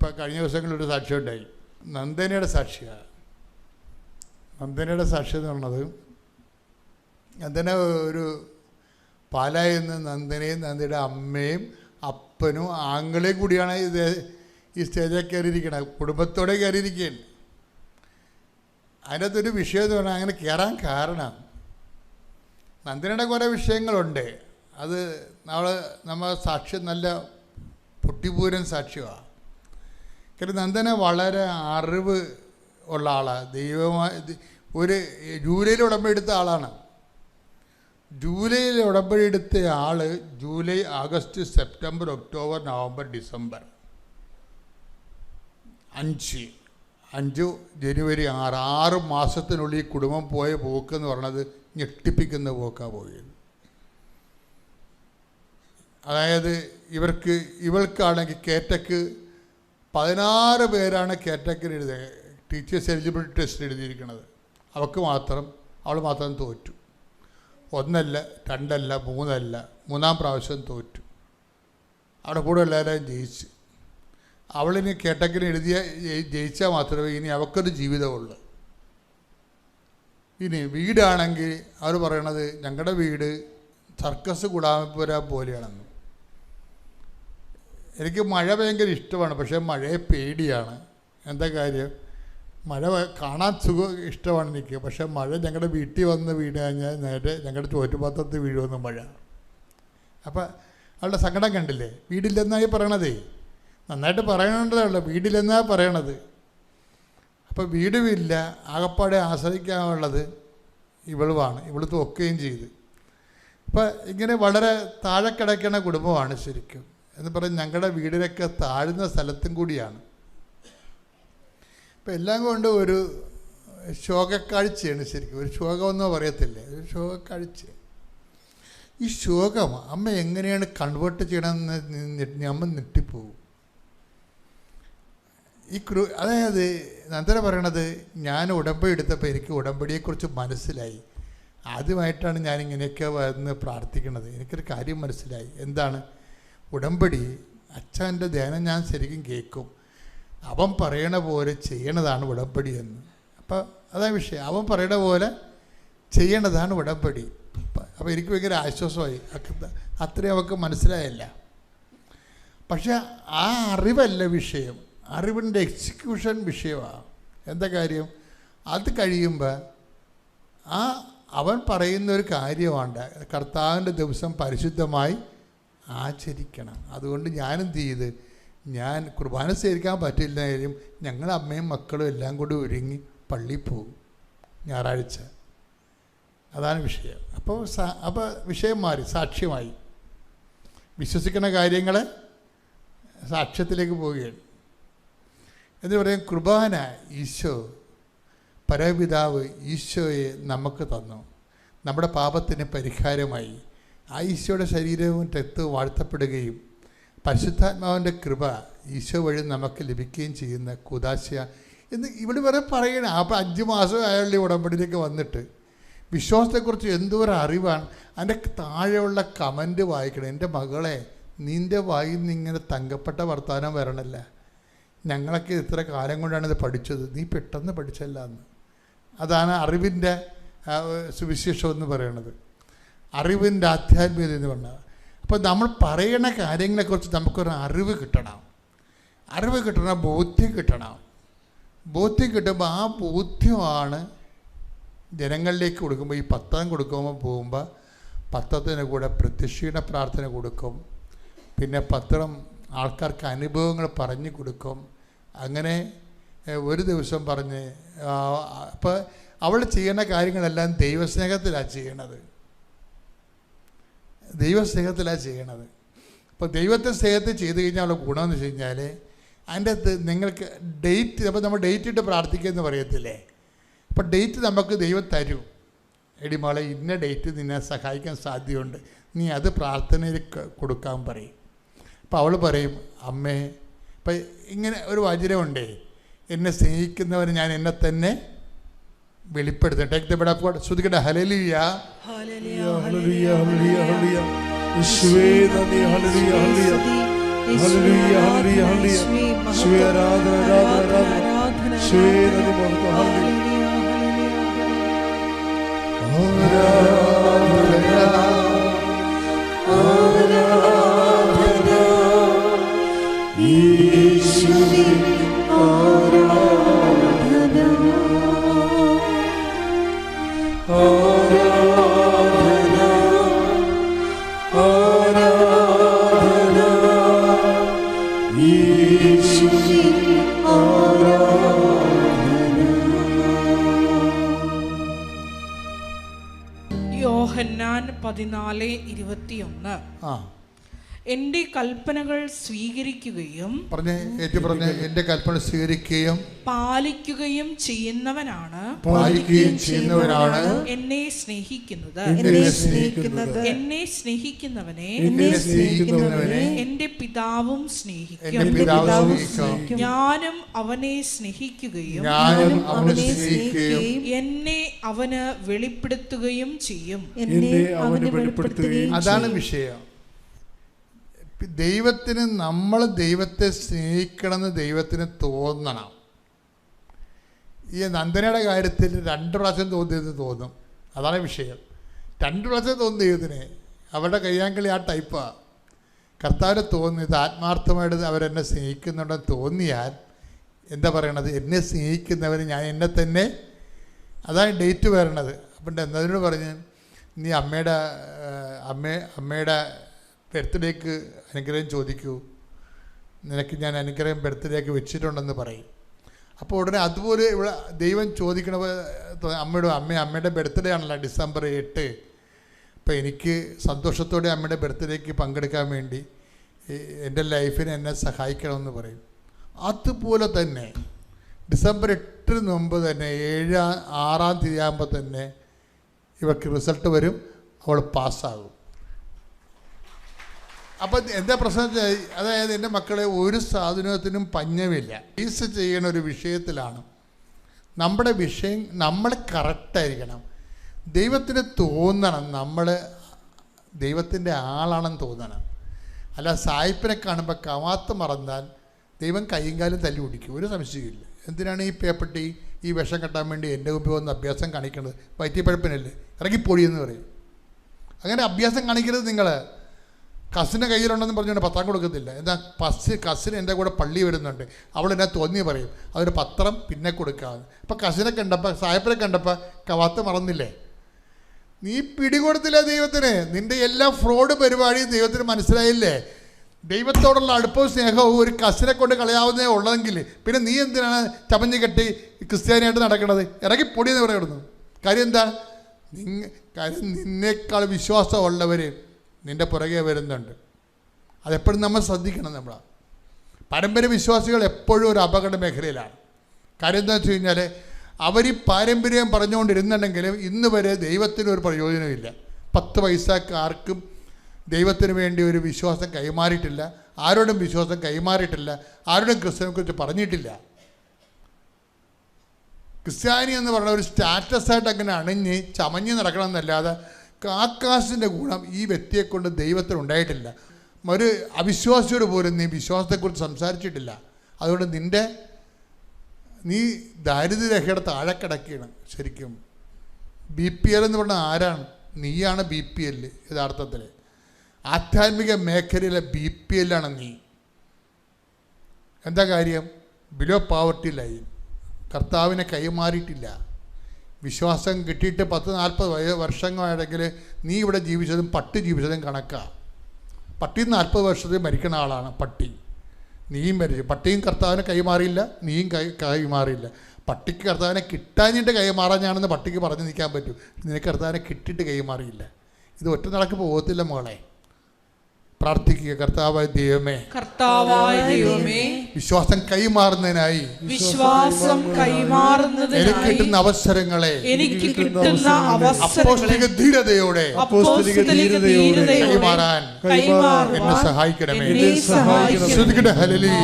ഇപ്പം കഴിഞ്ഞ ദിവസങ്ങളിലൊരു സാക്ഷ്യം ഉണ്ടായി. നന്ദനയുടെ സാക്ഷിയാണ്. നന്ദനയുടെ സാക്ഷ്യം എന്ന് പറഞ്ഞത്, നന്ദന ഒരു പാലായിൽ നിന്ന് നന്ദനയും നന്ദയുടെ അമ്മയും അപ്പനും ആങ്ങളെയും കൂടിയാണ് ഈ സ്റ്റേജിൽ കയറിയിരിക്കുന്നത്. കുടുംബത്തോടെ കയറിയിരിക്കുകയാണ്. അതിനകത്തൊരു വിഷയം എന്ന് പറഞ്ഞാൽ അങ്ങനെ കയറാൻ കാരണം നന്ദനയുടെ കുറേ വിഷയങ്ങളുണ്ട്. അത് നമ്മൾ സാക്ഷ്യം നല്ല പൊട്ടിപ്പൂരൻ സാക്ഷ്യമാണ്. കാരണം നന്ദന വളരെ അറിവ് ഉള്ള ആളാണ്. ഒരു ജൂലൈയിൽ ഉടമ്പടി എടുത്ത ആളാണ്. ജൂലൈയിൽ ഉടമ്പടി എടുത്ത ആൾ July, August, September, October, November, December 5 ജനുവരി 6 മാസത്തിനുള്ളിൽ കുടുംബം പോയ പോക്കെന്ന് പറഞ്ഞത് ഞെട്ടിപ്പിക്കുന്ന പോക്കാണ് പോയത്. അതായത് ഇവൾക്കാണെങ്കിൽ കേറ്റക്ക് 16 പേരാണ് കേറ്റക്കിന് എഴുതിയത്. ടീച്ചേഴ്സ് എലിജിബിലിറ്റി ടെസ്റ്റ് എഴുതിയിരിക്കുന്നത്. അവൾ മാത്രം തോറ്റു. 1 അല്ല 2 അല്ല 3 അല്ല, 3-ാം പ്രാവശ്യം തോറ്റു. അവിടെ കൂടെ എല്ലാവരും ജയിച്ചു. അവളിനി കേട്ടക്കിന് ജയിച്ചാൽ മാത്രമേ ഇനി അവൾക്കൊരു ജീവിതമുള്ളൂ. ഇനി വീടാണെങ്കിൽ അവർ പറയണത് ഞങ്ങളുടെ വീട് സർക്കസ് കുടാമപ്പുര പോലെയാണെന്ന്. എനിക്ക് മഴ ഭയങ്കര ഇഷ്ടമാണ്, പക്ഷേ മഴയെ പേടിയാണ്. എന്താ കാര്യം? മഴ കാണാൻ ഇഷ്ടമാണ് എനിക്ക്, പക്ഷേ മഴ ഞങ്ങളുടെ വീട്ടിൽ വന്ന് വീണ് കഴിഞ്ഞാൽ നേരെ ഞങ്ങളുടെ ചോറ്റുപാത്രത്തിൽ വീഴുമെന്ന് മഴ. അപ്പം അവളുടെ സങ്കടം കണ്ടില്ലേ? വീടില്ലെന്നായി പറയണതേ. നന്നായിട്ട് പറയണതല്ലോ, വീടില്ലെന്നാണ് പറയണത്. അപ്പോൾ വീടുമില്ല, ആകപ്പാടെ ആശ്രയിക്കാനുള്ളത് ഇവളുമാണ്. ഇവൾ തോക്കുകയും ചെയ്ത്. അപ്പം ഇങ്ങനെ വളരെ താഴെ കിടക്കുന്ന കുടുംബമാണ് ശരിക്കും. എന്ന് പറഞ്ഞ് ഞങ്ങളുടെ വീടിനൊക്കെ താഴ്ന്ന സ്ഥലത്തും കൂടിയാണ്. അപ്പം എല്ലാം കൊണ്ട് ഒരു ശോകക്കാഴ്ചയാണ് ശരിക്കും. ഒരു ശോകമെന്നോ പറയത്തില്ലേ, ഒരു ശോകക്കാഴ്ച. ഈ ശോകം അമ്മ എങ്ങനെയാണ് കൺവേർട്ട് ചെയ്യണമെന്ന് അമ്മ ഞെട്ടിപ്പോവും. അതായത് നന്ദന പറയണത്, ഞാൻ ഉടമ്പടി എടുത്തപ്പോൾ എനിക്ക് ഉടമ്പടിയെക്കുറിച്ച് മനസ്സിലായി. ആദ്യമായിട്ടാണ് ഞാനിങ്ങനെയൊക്കെ വന്ന് പ്രാർത്ഥിക്കണത്. എനിക്കൊരു കാര്യം മനസ്സിലായി. എന്താണ്? ഉടമ്പടി അച്ഛൻ്റെ ധ്യാനം ഞാൻ ശരിക്കും കേൾക്കും. അവൻ പറയണ പോലെ ചെയ്യണതാണ് ഉടമ്പടി എന്ന്. അപ്പം അതാ വിഷയം. അവൻ പറയണ പോലെ ചെയ്യണതാണ് ഉടമ്പടി. അപ്പോൾ എനിക്ക് ഭയങ്കര ആശ്വാസമായി. അത്രയും അവൾക്ക് മനസ്സിലായല്ല. പക്ഷെ ആ അറിവല്ല വിഷയം, അറിവിൻ്റെ എക്സിക്യൂഷൻ വിഷയമാണ്. എന്താ കാര്യം? അത് കഴിയുമ്പോൾ അവൻ പറയുന്ന ഒരു കാര്യമാണ്, കർത്താവിൻ്റെ ദിവസം പരിശുദ്ധമായി ആചരിക്കണം. അതുകൊണ്ട് ഞാനെന്ത് ചെയ്ത്, ഞാൻ കുർബാന സ്വീകരിക്കാൻ പറ്റില്ലെങ്കിലും ഞങ്ങൾ അമ്മയും മക്കളും എല്ലാം കൂടി ഒരുങ്ങി പള്ളിയിൽ പോകും ഞായറാഴ്ച. അതാണ് വിഷയം. അപ്പോൾ വിഷയം മാറി, സാക്ഷ്യമായി. വിശ്വസിക്കുന്ന കാര്യങ്ങൾ സാക്ഷ്യത്തിലേക്ക് പോവുകയാണ്. എന്ന് പറയും, കുർബാന ഈശോ, പരപിതാവ് ഈശോയെ നമുക്ക് തന്നു. നമ്മുടെ പാപത്തിന് പരിഹാരമായി. ആ ഈശോയുടെ ശരീരവും രക്തവും വാഴ്ത്തപ്പെടുകയും പരിശുദ്ധാത്മാവിൻ്റെ കൃപ ഈശോ വഴി നമുക്ക് ലഭിക്കുകയും ചെയ്യുന്ന കൂദാശ എന്ന് ഇവിടെ വരെ പറയണം. അപ്പോൾ 5 മാസം അയാളുടെ ഉടമ്പടിയിലേക്ക് വന്നിട്ട് വിശ്വാസത്തെക്കുറിച്ച് എന്തോരം അറിവാണ്. അതിൻ്റെ താഴെയുള്ള കമൻറ്റ് വായിക്കണം. എൻ്റെ മകളെ, നിൻ്റെ വായിൽ നിന്ന് ഇങ്ങനെ തങ്കപ്പെട്ട വർത്തമാനം വരണല്ല. ഞങ്ങളൊക്കെ ഇത്ര കാലം കൊണ്ടാണ് ഇത് പഠിച്ചത്, നീ പെട്ടെന്ന് പഠിച്ചല്ല എന്ന്. അതാണ് അറിവിൻ്റെ സുവിശേഷം എന്ന് പറയണത്, അറിവിൻ്റെ ആധ്യാത്മികത എന്ന് പറഞ്ഞത്. അപ്പോൾ നമ്മൾ പറയണ കാര്യങ്ങളെക്കുറിച്ച് നമുക്കൊരു അറിവ് കിട്ടണം. അറിവ് കിട്ടണം, ബോധ്യം കിട്ടണം. ബോധ്യം കിട്ടുമ്പോൾ ആ ബോധ്യമാണ് ജനങ്ങളിലേക്ക് കൊടുക്കുമ്പോൾ. ഈ പത്രം കൊടുക്കുമ്പോൾ പോകുമ്പോൾ പത്രത്തിന് കൂടെ പ്രത്യക്ഷീണ പ്രാർത്ഥന കൊടുക്കും. പിന്നെ പത്രം ആൾക്കാർക്ക് അനുഭവങ്ങൾ പറഞ്ഞു കൊടുക്കും. അങ്ങനെ ഒരു ദിവസം പറഞ്ഞ് അപ്പോൾ അവൾ ചെയ്യുന്ന കാര്യങ്ങളെല്ലാം ദൈവസ്നേഹത്തിലാണ് ചെയ്യണത്. ദൈവസ്നേഹത്തിലാണ് ചെയ്യണത്. അപ്പോൾ ദൈവത്തെ സ്നേഹത്തിൽ ചെയ്ത് കഴിഞ്ഞാൽ ഉള്ള ഗുണമെന്ന് വെച്ച് കഴിഞ്ഞാൽ അതിൻ്റെ അകത്ത് നിങ്ങൾക്ക് ഡേറ്റ്, അപ്പോൾ നമ്മൾ ഡേറ്റ് ഇട്ട് പ്രാർത്ഥിക്കുമെന്ന് പറയത്തില്ലേ. അപ്പോൾ ഡേറ്റ് നമുക്ക് ദൈവം തരും. എടി മോളെ, ഇന്ന ഡേറ്റ് നിന്നെ സഹായിക്കാൻ സാധ്യതയുണ്ട്, നീ അത് പ്രാർത്ഥനയിൽ കൊടുക്കാൻ പറയും. അപ്പോൾ അവൾ പറയും, അമ്മേ, ഇപ്പം ഇങ്ങനെ ഒരു വചനമുണ്ടേ, എന്നെ സ്നേഹിക്കുന്നവന് ഞാൻ എന്നെ തന്നെ വെളിപ്പെടുത്തും. Take the bed of God. ശ്രുതിക്കട്ടെ, ഹല്ലേലൂയ ഹല്ലേലൂയ ഹല്ലേലൂയ ഹല്ലേലൂയ. യേശുവേ നന്ദി, ഹല്ലേലൂയ ഹല്ലേലൂയ. ഹല്ലേലൂയ ഹല്ലേലൂയ ഹല്ലേലൂയ യേശുവേ ആരാധന ആരാധന ആരാധന യേശുവേ നന്ദി മഹത്വം ഹല്ലേലൂയ ആരാധന യേശുവേ ആരാധന ആരാധന ആരാധന യേശുവേ ആരാധന. യോഹന്നാൻ 14:21 എന്റെ കൽപ്പനകൾ സ്വീകരിക്കുകയും എന്റെ കൽപ്പന സ്വീകരിക്കുകയും പാലിക്കുകയും ചെയ്യുന്നവനാണ് എന്നെ സ്നേഹിക്കുന്നത്. എന്നെ സ്നേഹിക്കുന്നവനെ എന്റെ പിതാവും സ്നേഹിക്കും. ഞാനും അവനെ സ്നേഹിക്കുകയും എന്നെ അവന് വെളിപ്പെടുത്തുകയും ചെയ്യും. അതാണ് വിഷയം. നമ്മൾ ദൈവത്തെ സ്നേഹിക്കണമെന്ന് ദൈവത്തിന് തോന്നണം. ഈ നന്ദനയുടെ കാര്യത്തിൽ 2 പ്രാവശ്യം തോന്നും. അതാണ് വിഷയം. 2 പ്രാവശ്യം തോന്നുന്നു ദൈവത്തിന്. അവരുടെ കയ്യാങ്കളി ആ ടൈപ്പാണ്. കർത്താവിന് തോന്നിയത് ആത്മാർത്ഥമായിട്ട് അവരെന്നെ സ്നേഹിക്കുന്നുണ്ടെന്ന് തോന്നിയാൽ എന്താ പറയണത്? എന്നെ സ്നേഹിക്കുന്നവർ ഞാൻ എന്നെ തന്നെ, അതാണ് ഡേറ്റ് വരണത്. അപ്പം എന്നതിനോട് പറഞ്ഞ് നീ അമ്മയുടെ ബർത്ത്ഡേക്ക് അനുഗ്രഹം ചോദിക്കൂ, നിനക്ക് ഞാൻ അനുഗ്രഹം ബർത്ത്ഡേക്ക് വെച്ചിട്ടുണ്ടെന്ന് പറയും. അപ്പോൾ ഉടനെ അതുപോലെ ഇവിടെ ദൈവം ചോദിക്കണ അമ്മയുടെ ബർത്ത്ഡേ ആണല്ലോ December 8. അപ്പോൾ എനിക്ക് സന്തോഷത്തോടെ അമ്മയുടെ ബർത്ത്ഡേക്ക് പങ്കെടുക്കാൻ വേണ്ടി എൻ്റെ ലൈഫിനെ എന്നെ സഹായിക്കണമെന്ന് പറയും. അതുപോലെ തന്നെ December 8 മുമ്പ് തന്നെ 6-ാം തീയതി ആകുമ്പോൾ തന്നെ ഇവർക്ക് റിസൾട്ട് വരും, അവൾ പാസ്സാകും. അപ്പം എന്താ പ്രശ്നം? അതായത് എൻ്റെ മക്കളെ ഒരു സാധനത്തിനും പഞ്ഞമില്ല. ഫീസ് ചെയ്യുന്ന ഒരു വിഷയത്തിലാണ് നമ്മുടെ വിഷയം. നമ്മൾ കറക്റ്റായിരിക്കണം. ദൈവത്തിന് തോന്നണം നമ്മൾ ദൈവത്തിൻ്റെ ആളാണെന്ന് തോന്നണം. അല്ല സായിപ്പിനെ കാണുമ്പോൾ കവാത്ത് മറന്നാൽ ദൈവം കൈയും കാലും തല്ലി പിടിക്കും, ഒരു സംശയമില്ല. എന്തിനാണ് ഈ പേപ്പട്ടി ഈ വിഷം കെട്ടാൻ വേണ്ടി എൻ്റെ മുമ്പിൽ വന്ന് അഭ്യാസം കാണിക്കുന്നത്? വയറ്റിപ്പഴപ്പിനല്ലേ, ഇറങ്ങിപ്പൊടിയെന്ന് പറയും. അങ്ങനെ അഭ്യാസം കാണിക്കരുത്. നിങ്ങൾ കസിൻ്റെ കയ്യിലുണ്ടെന്ന് പറഞ്ഞുകൊണ്ട് പത്രം കൊടുക്കത്തില്ല. എന്താ കസിന് എൻ്റെ കൂടെ പള്ളി വരുന്നുണ്ട്, അവളെന്നെ തോന്നി പറയും, അതൊരു പത്രം പിന്നെ കൊടുക്കാമെന്ന്. അപ്പം കസിനെ കണ്ടപ്പോൾ സായപ്പിനെ കണ്ടപ്പോൾ കവാത്ത് മറന്നില്ലേ? നീ പിടികൊടുത്തില്ല ദൈവത്തിന്. നിൻ്റെ എല്ലാ ഫ്രോഡ് പരിപാടിയും ദൈവത്തിന് മനസ്സിലായില്ലേ? ദൈവത്തോടുള്ള അടുപ്പവും സ്നേഹവും ഒരു കസിനെ കൊണ്ട് കളയാവുന്നേ ഉള്ളതെങ്കിൽ പിന്നെ നീ എന്തിനാണ് ചമഞ്ഞ് കെട്ടി ക്രിസ്ത്യാനിയായിട്ട് നടക്കുന്നത്? ഇറങ്ങി പൊടിയെന്ന് പറയുന്നു. കാര്യം എന്താ? കാര്യം നിന്നേക്കാൾ വിശ്വാസമുള്ളവർ നിൻ്റെ പുറകെ വരുന്നുണ്ട്. അതെപ്പോഴും നമ്മൾ ശ്രദ്ധിക്കണം. നമ്മളാ പാരമ്പര്യ വിശ്വാസികൾ എപ്പോഴും ഒരു അപകട മേഖലയിലാണ്. കാര്യം എന്താ വെച്ച് കഴിഞ്ഞാൽ അവർ ഈ പാരമ്പര്യം പറഞ്ഞുകൊണ്ടിരുന്നുണ്ടെങ്കിലും ഇന്ന് വരെ ദൈവത്തിനൊരു പ്രയോജനമില്ല. 10 പൈസക്ക് ആർക്കും ദൈവത്തിന് വേണ്ടി ഒരു വിശ്വാസം കൈമാറിയിട്ടില്ല, ആരോടും വിശ്വാസം കൈമാറിയിട്ടില്ല, ആരോടും ക്രിസ്തുവിനെക്കുറിച്ച് പറഞ്ഞിട്ടില്ല. ക്രിസ്ത്യാനി എന്ന് പറഞ്ഞ ഒരു സ്റ്റാറ്റസായിട്ട് അങ്ങനെ അണിഞ്ഞ് ചമഞ്ഞ് നടക്കണമെന്നല്ലാതെ ആകാശിൻ്റെ ഗുണം ഈ വ്യക്തിയെക്കൊണ്ട് ദൈവത്തിനുണ്ടായിട്ടില്ല. ഒരു അവിശ്വാസിയോട് പോലും നീ വിശ്വാസത്തെക്കുറിച്ച് സംസാരിച്ചിട്ടില്ല. അതുകൊണ്ട് നീ ദാരിദ്ര്യരേഖയുടെ താഴെ കിടക്കുകയാണ്. ശരിക്കും BPL എന്ന് പറഞ്ഞാൽ ആരാണ്? നീയാണ് BPL. യഥാർത്ഥത്തിൽ ആധ്യാത്മിക മേഖലയിലെ BPL ആണ് നീ. എന്താ കാര്യം? Below poverty line. കർത്താവിനെ കൈമാറിയിട്ടില്ല. വിശ്വാസം കിട്ടിയിട്ട് 10-40 വർഷങ്ങളാണെങ്കിൽ നീ ഇവിടെ ജീവിച്ചതും പട്ടി ജീവിച്ചതും കണക്കാണ്. പട്ടി 40 വർഷത്തിൽ മരിക്കുന്ന ആളാണ് പട്ടി. നീയും മരിച്ചു. പട്ടിയും കർത്താവിനെ കൈമാറിയില്ല, നീയും കൈമാറിയില്ല. പട്ടിക്ക് കർത്താവിനെ കിട്ടാഞ്ഞിട്ട് കൈമാറാഞ്ഞാണെന്ന് പട്ടിക്ക് പറഞ്ഞു നിൽക്കാൻ പറ്റൂ. നിനക്ക് കർത്താവിനെ കിട്ടിയിട്ട് കൈമാറിയില്ല. ഇത് ഒറ്റ നടക്ക് പോകത്തില്ല മോളെ. പ്രാർത്ഥിക്കുക. കർത്താവായ ദൈവമേ, വിശ്വാസം കൈമാറുന്നതിനായി എനിക്ക് കിട്ടുന്ന അവസരങ്ങളെ അപ്പോസ്തലിക ധീരതയോടെ കൈമാറാൻ എന്നെ സഹായിക്കണമേ. ശ്രദ്ധിക്കട്ടെ. ഹല്ലേലൂയ.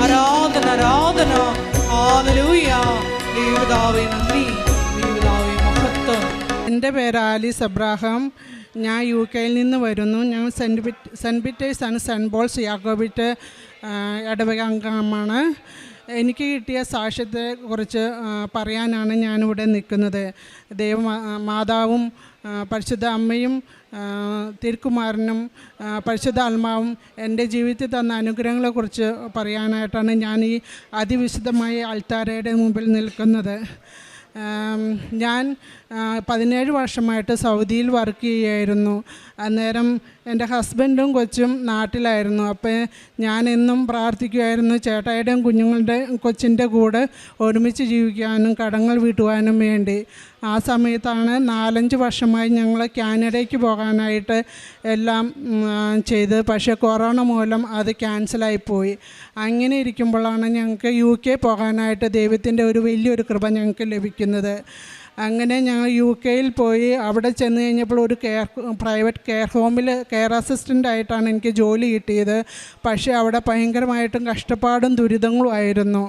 ആരാധന ആരാധന. ഹല്ലേലൂയ. ദൈവപിതാവേ നന്ദി, ദൈവപിതാവേ മഹത്വം. എൻ്റെ പേര് ആലിസ് അബ്രാഹാം. ഞാൻ UK നിന്ന് വരുന്നു. ഞാൻ Saint Peter's and Saint Paul's Jacobite ഇടവക അംഗമാണ്. എനിക്ക് കിട്ടിയ സാക്ഷ്യത്തെ കുറിച്ച് പറയാനാണ് ഞാനിവിടെ നിൽക്കുന്നത്. മാതാവും പരിശുദ്ധ അമ്മയും തിരുക്കുമാരനും പരിശുദ്ധ ആത്മാവും എൻ്റെ ജീവിതത്തിൽ തന്ന അനുഗ്രഹങ്ങളെക്കുറിച്ച് പറയാനായിട്ടാണ് ഞാൻ ഈ അതിവിശുദ്ധമായ അൾത്താരയുടെ മുമ്പിൽ നിൽക്കുന്നത്. ഞാൻ 17 വർഷമായിട്ട് സൗദിയിൽ വർക്ക് ചെയ്യുകയായിരുന്നു. അന്നേരം എൻ്റെ ഹസ്ബൻഡും കൊച്ചും നാട്ടിലായിരുന്നു. അപ്പോൾ ഞാൻ എന്നും പ്രാർത്ഥിക്കുമായിരുന്നു ചേട്ടായിയുടെയും കൊച്ചിൻ്റെ കൂടെ ഒരുമിച്ച് ജീവിക്കാനും കടങ്ങൾ വീട്ടുവാനും വേണ്ടി. ആ സമയത്താണ് 4-5 വർഷമായി ഞങ്ങൾ കാനഡയ്ക്ക് പോകാനായിട്ട് എല്ലാം ചെയ്ത്, പക്ഷേ കൊറോണ മൂലം അത് ക്യാൻസലായിപ്പോയി. അങ്ങനെ ഇരിക്കുമ്പോഴാണ് ഞങ്ങൾക്ക് UK പോകാനായിട്ട് ദൈവത്തിൻ്റെ ഒരു വലിയൊരു കൃപ ഞങ്ങൾക്ക് ലഭിക്കുന്നത്. അങ്ങനെ ഞങ്ങൾ UK പോയി. അവിടെ ചെന്ന് കഴിഞ്ഞപ്പോൾ ഒരു പ്രൈവറ്റ് കെയർ ഹോമിൽ കെയർ അസിസ്റ്റൻ്റായിട്ടാണ് എനിക്ക് ജോലി കിട്ടിയത്. പക്ഷേ അവിടെ ഭയങ്കരമായിട്ടും കഷ്ടപ്പാടും ദുരിതങ്ങളും ആയിരുന്നു.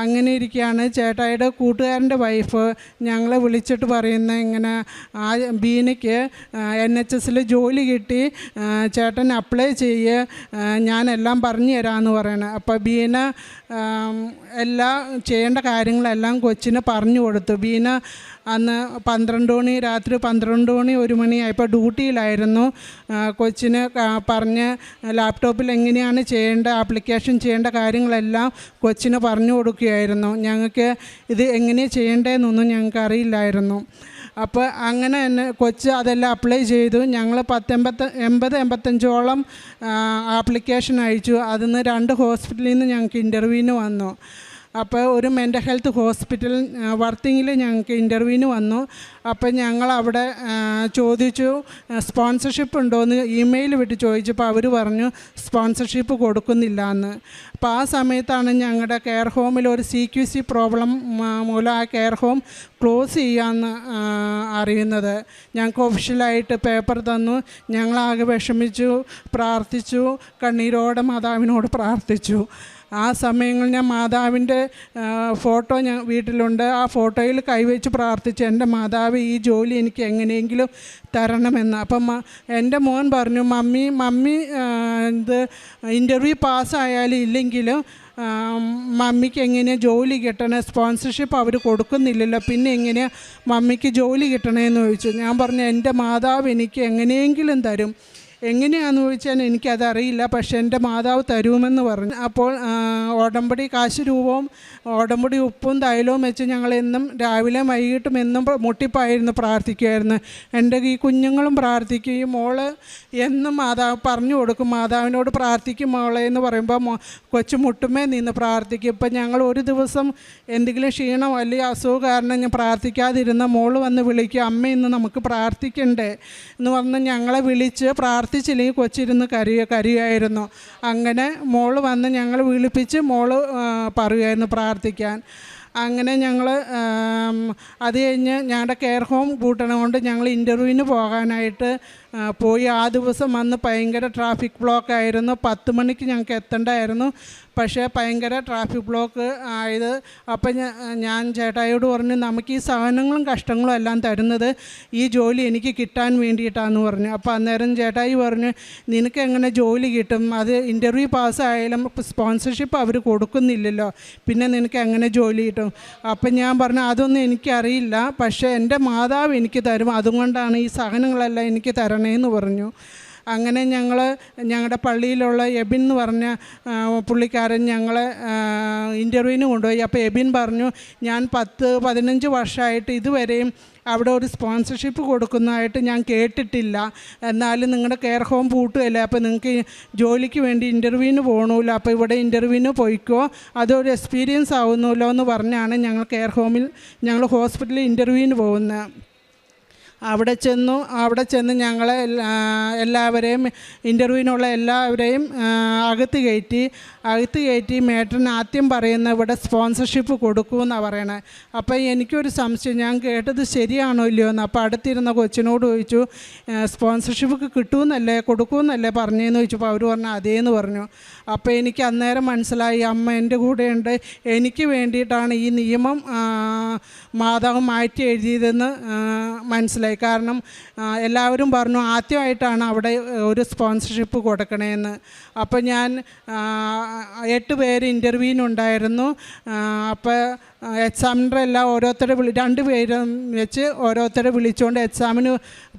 അങ്ങനെ ഇരിക്കുകയാണ് ചേട്ടായിയുടെ കൂട്ടുകാരൻ്റെ വൈഫ് ഞങ്ങളെ വിളിച്ചിട്ട് പറയുന്ന ഇങ്ങനെ ബീനയ്ക്ക് NHS ജോലി കിട്ടി, ചേട്ടൻ അപ്ലൈ ചെയ്യ്, ഞാനെല്ലാം പറഞ്ഞു തരാമെന്ന് പറയണേ. അപ്പോൾ ബീന എല്ലാ ചെയ്യേണ്ട കാര്യങ്ങളെല്ലാം കൊച്ചിന് പറഞ്ഞു കൊടുത്തു. ബീന അന്ന് 12 മണി രാത്രി 12 മണി 1 മണിയായപ്പോൾ ഡ്യൂട്ടിയിലായിരുന്നു. കൊച്ചിന് പറഞ്ഞ് ലാപ്ടോപ്പിൽ എങ്ങനെയാണ് ചെയ്യേണ്ട ആപ്ലിക്കേഷൻ ചെയ്യേണ്ട കാര്യങ്ങളെല്ലാം കൊച്ചിന് പറഞ്ഞു കൊടുക്കുകയായിരുന്നു. ഞങ്ങൾക്ക് ഇത് എങ്ങനെയാണ് ചെയ്യേണ്ടതെന്നൊന്നും ഞങ്ങൾക്ക് അറിയില്ലായിരുന്നു. അപ്പോൾ അങ്ങനെ തന്നെ കൊച്ച് അതെല്ലാം അപ്ലൈ ചെയ്തു. ഞങ്ങൾ 80-85ഓളം ആപ്ലിക്കേഷൻ അയച്ചു. അതിൽ 2 ഹോസ്പിറ്റലിൽ നിന്ന് ഞങ്ങൾക്ക് ഇൻ്റർവ്യൂവിന് വന്നു. അപ്പോൾ ഒരു മെൻ്റൽ ഹെൽത്ത് ഹോസ്പിറ്റൽ വർത്തിങ്ങിൽ ഞങ്ങൾക്ക് ഇൻ്റർവ്യൂവിന് വന്നു. അപ്പോൾ ഞങ്ങളവിടെ ചോദിച്ചു സ്പോൺസർഷിപ്പ് ഉണ്ടോയെന്ന് ഇമെയിൽ വിട്ട് ചോദിച്ചപ്പോൾ അവർ പറഞ്ഞു സ്പോൺസർഷിപ്പ് കൊടുക്കുന്നില്ല എന്ന്. അപ്പോൾ ആ സമയത്താണ് ഞങ്ങളുടെ കെയർ ഹോമിൽ ഒരു CQC പ്രോബ്ലം മൂലം ആ കെയർ ഹോം ക്ലോസ് ചെയ്യാമെന്ന് അറിയുന്നത്. ഞങ്ങൾക്ക് ഒഫീഷ്യലായിട്ട് പേപ്പർ തന്നു. ഞങ്ങളാകെ വിഷമിച്ചു, പ്രാർത്ഥിച്ചു, കണ്ണീരോടെ മാതാവിനോട് പ്രാർത്ഥിച്ചു. ആ സമയങ്ങളിൽ ഞാൻ മാതാവിൻ്റെ ഫോട്ടോ ഞാൻ വീട്ടിലുണ്ട്. ആ ഫോട്ടോയിൽ കൈവച്ച് പ്രാർത്ഥിച്ചു, എൻ്റെ മാതാവ് ഈ ജോലി എനിക്ക് എങ്ങനെയെങ്കിലും തരണമെന്ന്. അപ്പം എൻ്റെ മോൻ പറഞ്ഞു, മമ്മി ഇത് ഇൻ്റർവ്യൂ പാസ്സായാലും ഇല്ലെങ്കിലും മമ്മിക്ക് എങ്ങനെയാണ് ജോലി കിട്ടണേ, സ്പോൺസർഷിപ്പ് അവർ കൊടുക്കുന്നില്ലല്ലോ, പിന്നെ എങ്ങനെയാണ് മമ്മിക്ക് ജോലി കിട്ടണേന്ന് ചോദിച്ചു. ഞാൻ പറഞ്ഞു എൻ്റെ മാതാവ് എനിക്ക് എങ്ങനെയെങ്കിലും തരും. എങ്ങനെയാണെന്ന് ചോദിച്ചാൽ എനിക്കതറിയില്ല, പക്ഷേ എൻ്റെ മാതാവ് തരുമെന്ന് പറഞ്ഞു. അപ്പോൾ ഓടമ്പടി കാശ് രൂപവും ഓടമ്പടി ഉപ്പും തൈലവും വെച്ച് ഞങ്ങളെന്നും രാവിലെ വൈകിട്ടും എന്നും മുട്ടിപ്പായിരുന്നു പ്രാർത്ഥിക്കുമായിരുന്നു. എൻ്റെ ഈ കുഞ്ഞുങ്ങളും പ്രാർത്ഥിക്കുകയും മോള് എന്നും മാതാവ് പറഞ്ഞു കൊടുക്കും, മാതാവിനോട് പ്രാർത്ഥിക്കും മോളെ എന്ന് പറയുമ്പോൾ കൊച്ചു മുട്ടുമേ നിന്ന് പ്രാർത്ഥിക്കും. ഇപ്പം ഞങ്ങൾ ഒരു ദിവസം എന്തെങ്കിലും ക്ഷീണം അല്ലെങ്കിൽ അസുഖം കാരണം ഞാൻ പ്രാർത്ഥിക്കാതിരുന്ന മോള് വന്ന് വിളിക്കും, അമ്മ ഇന്ന് നമുക്ക് പ്രാർത്ഥിക്കണ്ടേ എന്ന് പറഞ്ഞ് ഞങ്ങളെ വിളിച്ച് പ്രാർത്ഥിച്ചില്ലെങ്കിൽ കൊച്ചിരുന്ന് കരയുമായിരുന്നു. അങ്ങനെ മോള് വന്ന് ഞങ്ങൾ വിളിപ്പിച്ച് മോള് പറയുമായിരുന്നു പ്രാർത്ഥിക്കാൻ. അങ്ങനെ ഞങ്ങൾ അത് കഴിഞ്ഞ് ഞങ്ങളുടെ കെയർ ഹോം കൂട്ടണം കൊണ്ട് ഞങ്ങൾ ഇൻ്റർവ്യൂവിന് പോകാനായിട്ട് പോയി. ആ ദിവസം വന്ന് ഭയങ്കര ട്രാഫിക് ബ്ലോക്ക് ആയിരുന്നു. 10 മണിക്ക് ഞങ്ങൾക്ക് എത്തേണ്ടായിരുന്നു, പക്ഷേ ഭയങ്കര ട്രാഫിക് ബ്ലോക്ക് ആയത്. അപ്പം ഞാൻ ചേട്ടായിയോട് പറഞ്ഞു, നമുക്ക് ഈ സഹനങ്ങളും കഷ്ടങ്ങളും എല്ലാം തരുന്നത് ഈ ജോലി എനിക്ക് കിട്ടാൻ വേണ്ടിയിട്ടാണെന്ന് പറഞ്ഞു. അപ്പോൾ അന്നേരം ചേട്ടായി പറഞ്ഞു, നിനക്ക് എങ്ങനെ ജോലി കിട്ടും, അത് ഇൻ്റർവ്യൂ പാസ്സായാലും സ്പോൺസർഷിപ്പ് അവർ കൊടുക്കുന്നില്ലല്ലോ, പിന്നെ നിനക്ക് എങ്ങനെ ജോലി കിട്ടും. അപ്പം ഞാൻ പറഞ്ഞു, അതൊന്നും എനിക്കറിയില്ല, പക്ഷേ എൻ്റെ മാതാവ് എനിക്ക് തരും, അതുകൊണ്ടാണ് ഈ സഹനങ്ങളെല്ലാം എനിക്ക് തരണേന്ന് പറഞ്ഞു. അങ്ങനെ ഞങ്ങളുടെ പള്ളിയിലുള്ള എബിൻ എന്ന് പറഞ്ഞ പുള്ളിക്കാരൻ ഞങ്ങളെ ഇൻ്റർവ്യൂവിന് കൊണ്ടുപോയി. അപ്പോൾ എബിൻ പറഞ്ഞു, ഞാൻ 10-15 വർഷമായിട്ട് ഇതുവരെയും അവിടെ ഒരു സ്പോൺസർഷിപ്പ് കൊടുക്കുന്നതായിട്ട് ഞാൻ കേട്ടിട്ടില്ല, എന്നാലും നിങ്ങളുടെ കെയർ ഹോം പൂട്ടുകയല്ലേ, അപ്പോൾ നിങ്ങൾക്ക് ജോലിക്ക് വേണ്ടി ഇൻ്റർവ്യൂവിന് പോകണമല്ലോ, അപ്പോൾ ഇവിടെ ഇൻ്റർവ്യൂവിന് പോയിക്കോ, അതൊരു എക്സ്പീരിയൻസ് ആവുന്നല്ലോ എന്ന് പറഞ്ഞാണ് ഞങ്ങൾ കെയർ ഹോമിൽ ഞങ്ങൾ ഹോസ്പിറ്റലിൽ ഇൻ്റർവ്യൂവിന് പോകുന്നത്. അവിടെ ചെന്ന് ഞങ്ങളെ എല്ലാവരെയും ഇൻ്റർവ്യൂവിനുള്ള എല്ലാവരെയും അകത്ത് കയറ്റി മേട്ടൻ ആദ്യം പറയുന്നത് ഇവിടെ സ്പോൺസർഷിപ്പ് കൊടുക്കുമെന്നാണ് പറയണത്. അപ്പോൾ എനിക്കൊരു സംശയം, ഞാൻ കേട്ടത് ശരിയാണോ ഇല്ലയോ എന്ന്. അപ്പോൾ അടുത്തിരുന്ന കൊച്ചിനോട് ചോദിച്ചു, സ്പോൺസർഷിപ്പ് കിട്ടുമെന്നല്ലേ കൊടുക്കുമെന്നല്ലേ പറഞ്ഞതെന്ന് ചോദിച്ചപ്പോൾ അവർ പറഞ്ഞു അതേന്ന് പറഞ്ഞു. അപ്പോൾ എനിക്ക് അന്നേരം മനസ്സിലായി, അമ്മ എൻ്റെ കൂടെയുണ്ട്, എനിക്ക് വേണ്ടിയിട്ടാണ് ഈ നിയമം മാതാവ് മാറ്റി എഴുതിയതെന്ന് മനസ്സിലായി. മനസ്സിലായി. കാരണം എല്ലാവരും പറഞ്ഞു ആദ്യമായിട്ടാണ് അവിടെ ഒരു സ്പോൺസർഷിപ്പ് കൊടുക്കണേന്ന്. അപ്പോൾ ഞാൻ 8 പേര് ഇൻ്റർവ്യൂവിനുണ്ടായിരുന്നു. അപ്പോൾ എക്സാമിനർ എല്ലാം ഓരോരുത്തരെ 2 പേരും വെച്ച് ഓരോരുത്തരെ വിളിച്ചുകൊണ്ട് എക്സാമിന്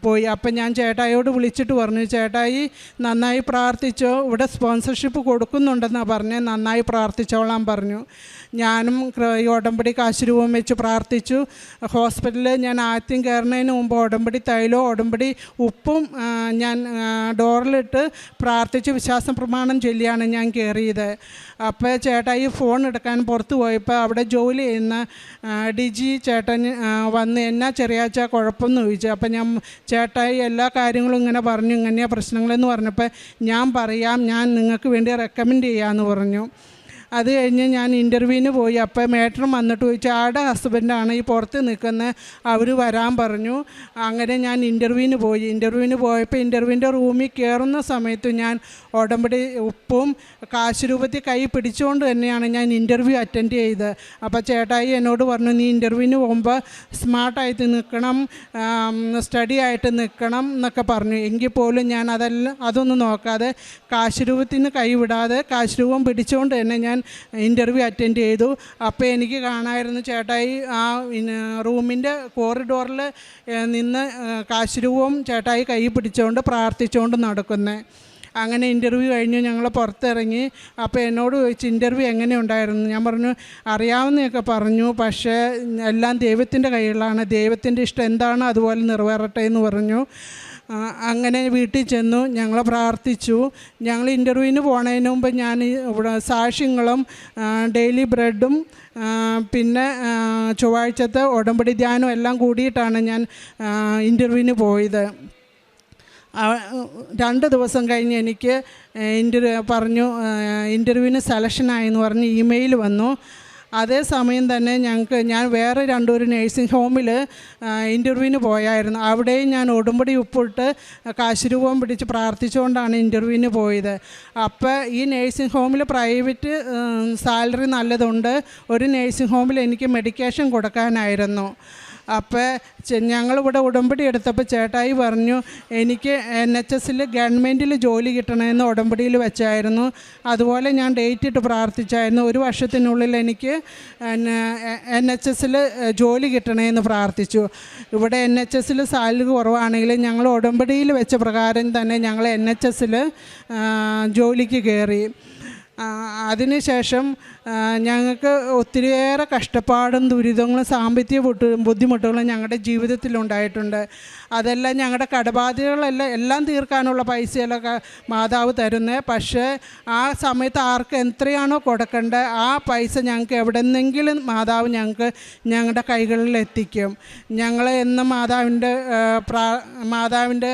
പോയി. അപ്പം ഞാൻ ചേട്ടായിയോട് വിളിച്ചിട്ട് പറഞ്ഞു, ചേട്ടായി നന്നായി പ്രാർത്ഥിച്ചോ, ഇവിടെ സ്പോൺസർഷിപ്പ് കൊടുക്കുന്നുണ്ടെന്നാണ് പറഞ്ഞത്, നന്നായി പ്രാർത്ഥിച്ചോളാൻ പറഞ്ഞു. ഞാനും ഈ ഉടമ്പടി കാശുരൂപം വെച്ച് പ്രാർത്ഥിച്ചു. ഹോസ്പിറ്റലിൽ ഞാൻ ആദ്യം കയറുന്നതിന് മുമ്പ് ഉടമ്പടി തൈലോ ഉടമ്പടി ഉപ്പും ഞാൻ ഡോറിലിട്ട് പ്രാർത്ഥിച്ച് വിശ്വാസ പ്രമാണം ചൊല്ലിയാണ് ഞാൻ കയറിയത്. അപ്പോൾ ചേട്ടായി ഫോൺ എടുക്കാൻ പുറത്ത് പോയപ്പോൾ അവിടെ ജോലി ചെയ്യുന്ന ഡിജി ചേട്ടൻ വന്ന് എന്നാ ചെറിയാച്ച കുഴപ്പമെന്ന് ചോദിച്ചു. അപ്പം ഞാൻ ചേട്ടായി എല്ലാ കാര്യങ്ങളും ഇങ്ങനെ പറഞ്ഞു, ഇങ്ങനെയാണ് പ്രശ്നങ്ങളെന്ന് പറഞ്ഞപ്പോൾ ഞാൻ പറയാം, ഞാൻ നിങ്ങൾക്ക് വേണ്ടി റെക്കമെൻഡ് ചെയ്യാമെന്ന് പറഞ്ഞു. അത് കഴിഞ്ഞ് ഞാൻ ഇൻ്റർവ്യൂവിന് പോയി. അപ്പോൾ മേട്ടറും വന്നിട്ട് ചോദിച്ചു, ആടെ ഹസ്ബൻഡാണ് ഈ പുറത്ത് നിൽക്കുന്നത്, അവർ വരാൻ പറഞ്ഞു. അങ്ങനെ ഞാൻ ഇൻ്റർവ്യൂവിന് പോയി. ഇൻ്റർവ്യൂവിന് പോയപ്പോൾ ഇൻ്റർവ്യൂവിൻ്റെ റൂമിൽ കയറുന്ന സമയത്ത് ഞാൻ ഉടമ്പടി ഉപ്പും കാശുരൂപത്തിൽ കൈ പിടിച്ചുകൊണ്ട് തന്നെയാണ് ഞാൻ ഇൻ്റർവ്യൂ അറ്റൻഡ് ചെയ്തത്. അപ്പോൾ ചേട്ടായി എന്നോട് പറഞ്ഞു, നീ ഇൻ്റർവ്യൂവിന് പോകുമ്പോൾ സ്മാർട്ടായിട്ട് നിൽക്കണം, സ്റ്റഡി ആയിട്ട് നിൽക്കണം എന്നൊക്കെ പറഞ്ഞു. എങ്കിൽ പോലും ഞാൻ അതൊന്നും നോക്കാതെ കാശുരൂപത്തിന് കൈ വിടാതെ കാശുരൂപം പിടിച്ചുകൊണ്ട് തന്നെ ഞാൻ ഇൻ്റർവ്യൂ അറ്റൻഡ് ചെയ്തു. അപ്പോൾ എനിക്ക് കാണാമായിരുന്നു ചേട്ടായി ആ റൂമിൻ്റെ കോറിഡോറിൽ നിന്ന് കാശുരൂപം ചേട്ടായി കൈ പിടിച്ചുകൊണ്ട് പ്രാർത്ഥിച്ചുകൊണ്ട് നടക്കുന്നത്. അങ്ങനെ ഇൻ്റർവ്യൂ കഴിഞ്ഞു ഞങ്ങൾ പുറത്തിറങ്ങി. അപ്പോൾ എന്നോട് ചോദിച്ചു, ഇൻ്റർവ്യൂ എങ്ങനെ ഉണ്ടായിരുന്നു? ഞാൻ പറഞ്ഞു, അറിയാവുന്നതൊക്കെ പറഞ്ഞു, പക്ഷേ എല്ലാം ദൈവത്തിൻ്റെ കയ്യിലാണ്, ദൈവത്തിൻ്റെ ഇഷ്ടം എന്താണ് അതുപോലെ നിറവേറട്ടെ എന്ന് പറഞ്ഞു. അങ്ങനെ വീട്ടിൽ ചെന്നു, ഞങ്ങൾ പ്രാർത്ഥിച്ചു. ഞങ്ങൾ ഇൻ്റർവ്യൂവിന് പോണതിന് മുമ്പ് ഞാൻ ഇവിടെ സാക്ഷ്യങ്ങളും ഡെയിലി ബ്രെഡും പിന്നെ ചൊവ്വാഴ്ചത്തെ ഉടമ്പടി ധ്യാനം എല്ലാം കൂടിയിട്ടാണ് ഞാൻ ഇൻ്റർവ്യൂവിന് പോയത്. 2 ദിവസം കഴിഞ്ഞ് എനിക്ക് പറഞ്ഞു ഇൻ്റർവ്യൂവിന് സെലക്ഷനായെന്ന് പറഞ്ഞ് ഇമെയിൽ വന്നു. അതേസമയം തന്നെ ഞാൻ വേറെ 2 നേഴ്സിംഗ് ഹോമിൽ ഇൻ്റർവ്യൂവിന് പോയായിരുന്നു. അവിടെയും ഞാൻ ഉടമ്പടി ഉപ്പിട്ട് കാശുരൂപം പിടിച്ച് പ്രാർത്ഥിച്ചുകൊണ്ടാണ് ഇൻ്റർവ്യൂവിന് പോയത്. അപ്പോൾ ഈ നേഴ്സിംഗ് ഹോമിൽ പ്രൈവറ്റ് സാലറി നല്ലതുണ്ട്, ഒരു നേഴ്സിംഗ് ഹോമിൽ എനിക്ക് മെഡിക്കേഷൻ കൊടുക്കാനായിരുന്നു. അപ്പോൾ ഞങ്ങളിവിടെ ഉടമ്പടി എടുത്തപ്പോൾ ചേട്ടായി പറഞ്ഞു, എനിക്ക് NHSൽ ഗവൺമെൻറ്റിൽ ജോലി കിട്ടണമെന്ന് ഉടമ്പടിയിൽ വെച്ചായിരുന്നു. അതുപോലെ ഞാൻ ഡേറ്റ് ഇട്ട് പ്രാർത്ഥിച്ചായിരുന്നു, 1 വർഷത്തിനുള്ളിൽ എനിക്ക് NHSൽ ജോലി കിട്ടണമെന്ന് പ്രാർത്ഥിച്ചു. ഇവിടെ NHSൽ സാലറി കുറവാണെങ്കിൽ ഞങ്ങൾ ഉടമ്പടിയിൽ വെച്ച പ്രകാരം തന്നെ ഞങ്ങൾ NHSൽ ജോലിക്ക് കയറി. അതിനുശേഷം ഞങ്ങൾക്ക് ഒത്തിരിയേറെ കഷ്ടപ്പാടും ദുരിതങ്ങളും സാമ്പത്തിക ബുദ്ധിമുട്ടുകളും ഞങ്ങളുടെ ജീവിതത്തിലുണ്ടായിട്ടുണ്ട്. അതെല്ലാം ഞങ്ങളുടെ എല്ലാം തീർക്കാനുള്ള പൈസകളൊക്കെ മാതാവ് തരുന്നത്. പക്ഷേ ആ സമയത്ത് ആർക്ക് എത്രയാണോ കൊടുക്കേണ്ടത് ആ പൈസ ഞങ്ങൾക്ക് എവിടെന്നെങ്കിലും മാതാവ് ഞങ്ങളുടെ കൈകളിൽ എത്തിക്കും. ഞങ്ങൾ എന്നും മാതാവിൻ്റെ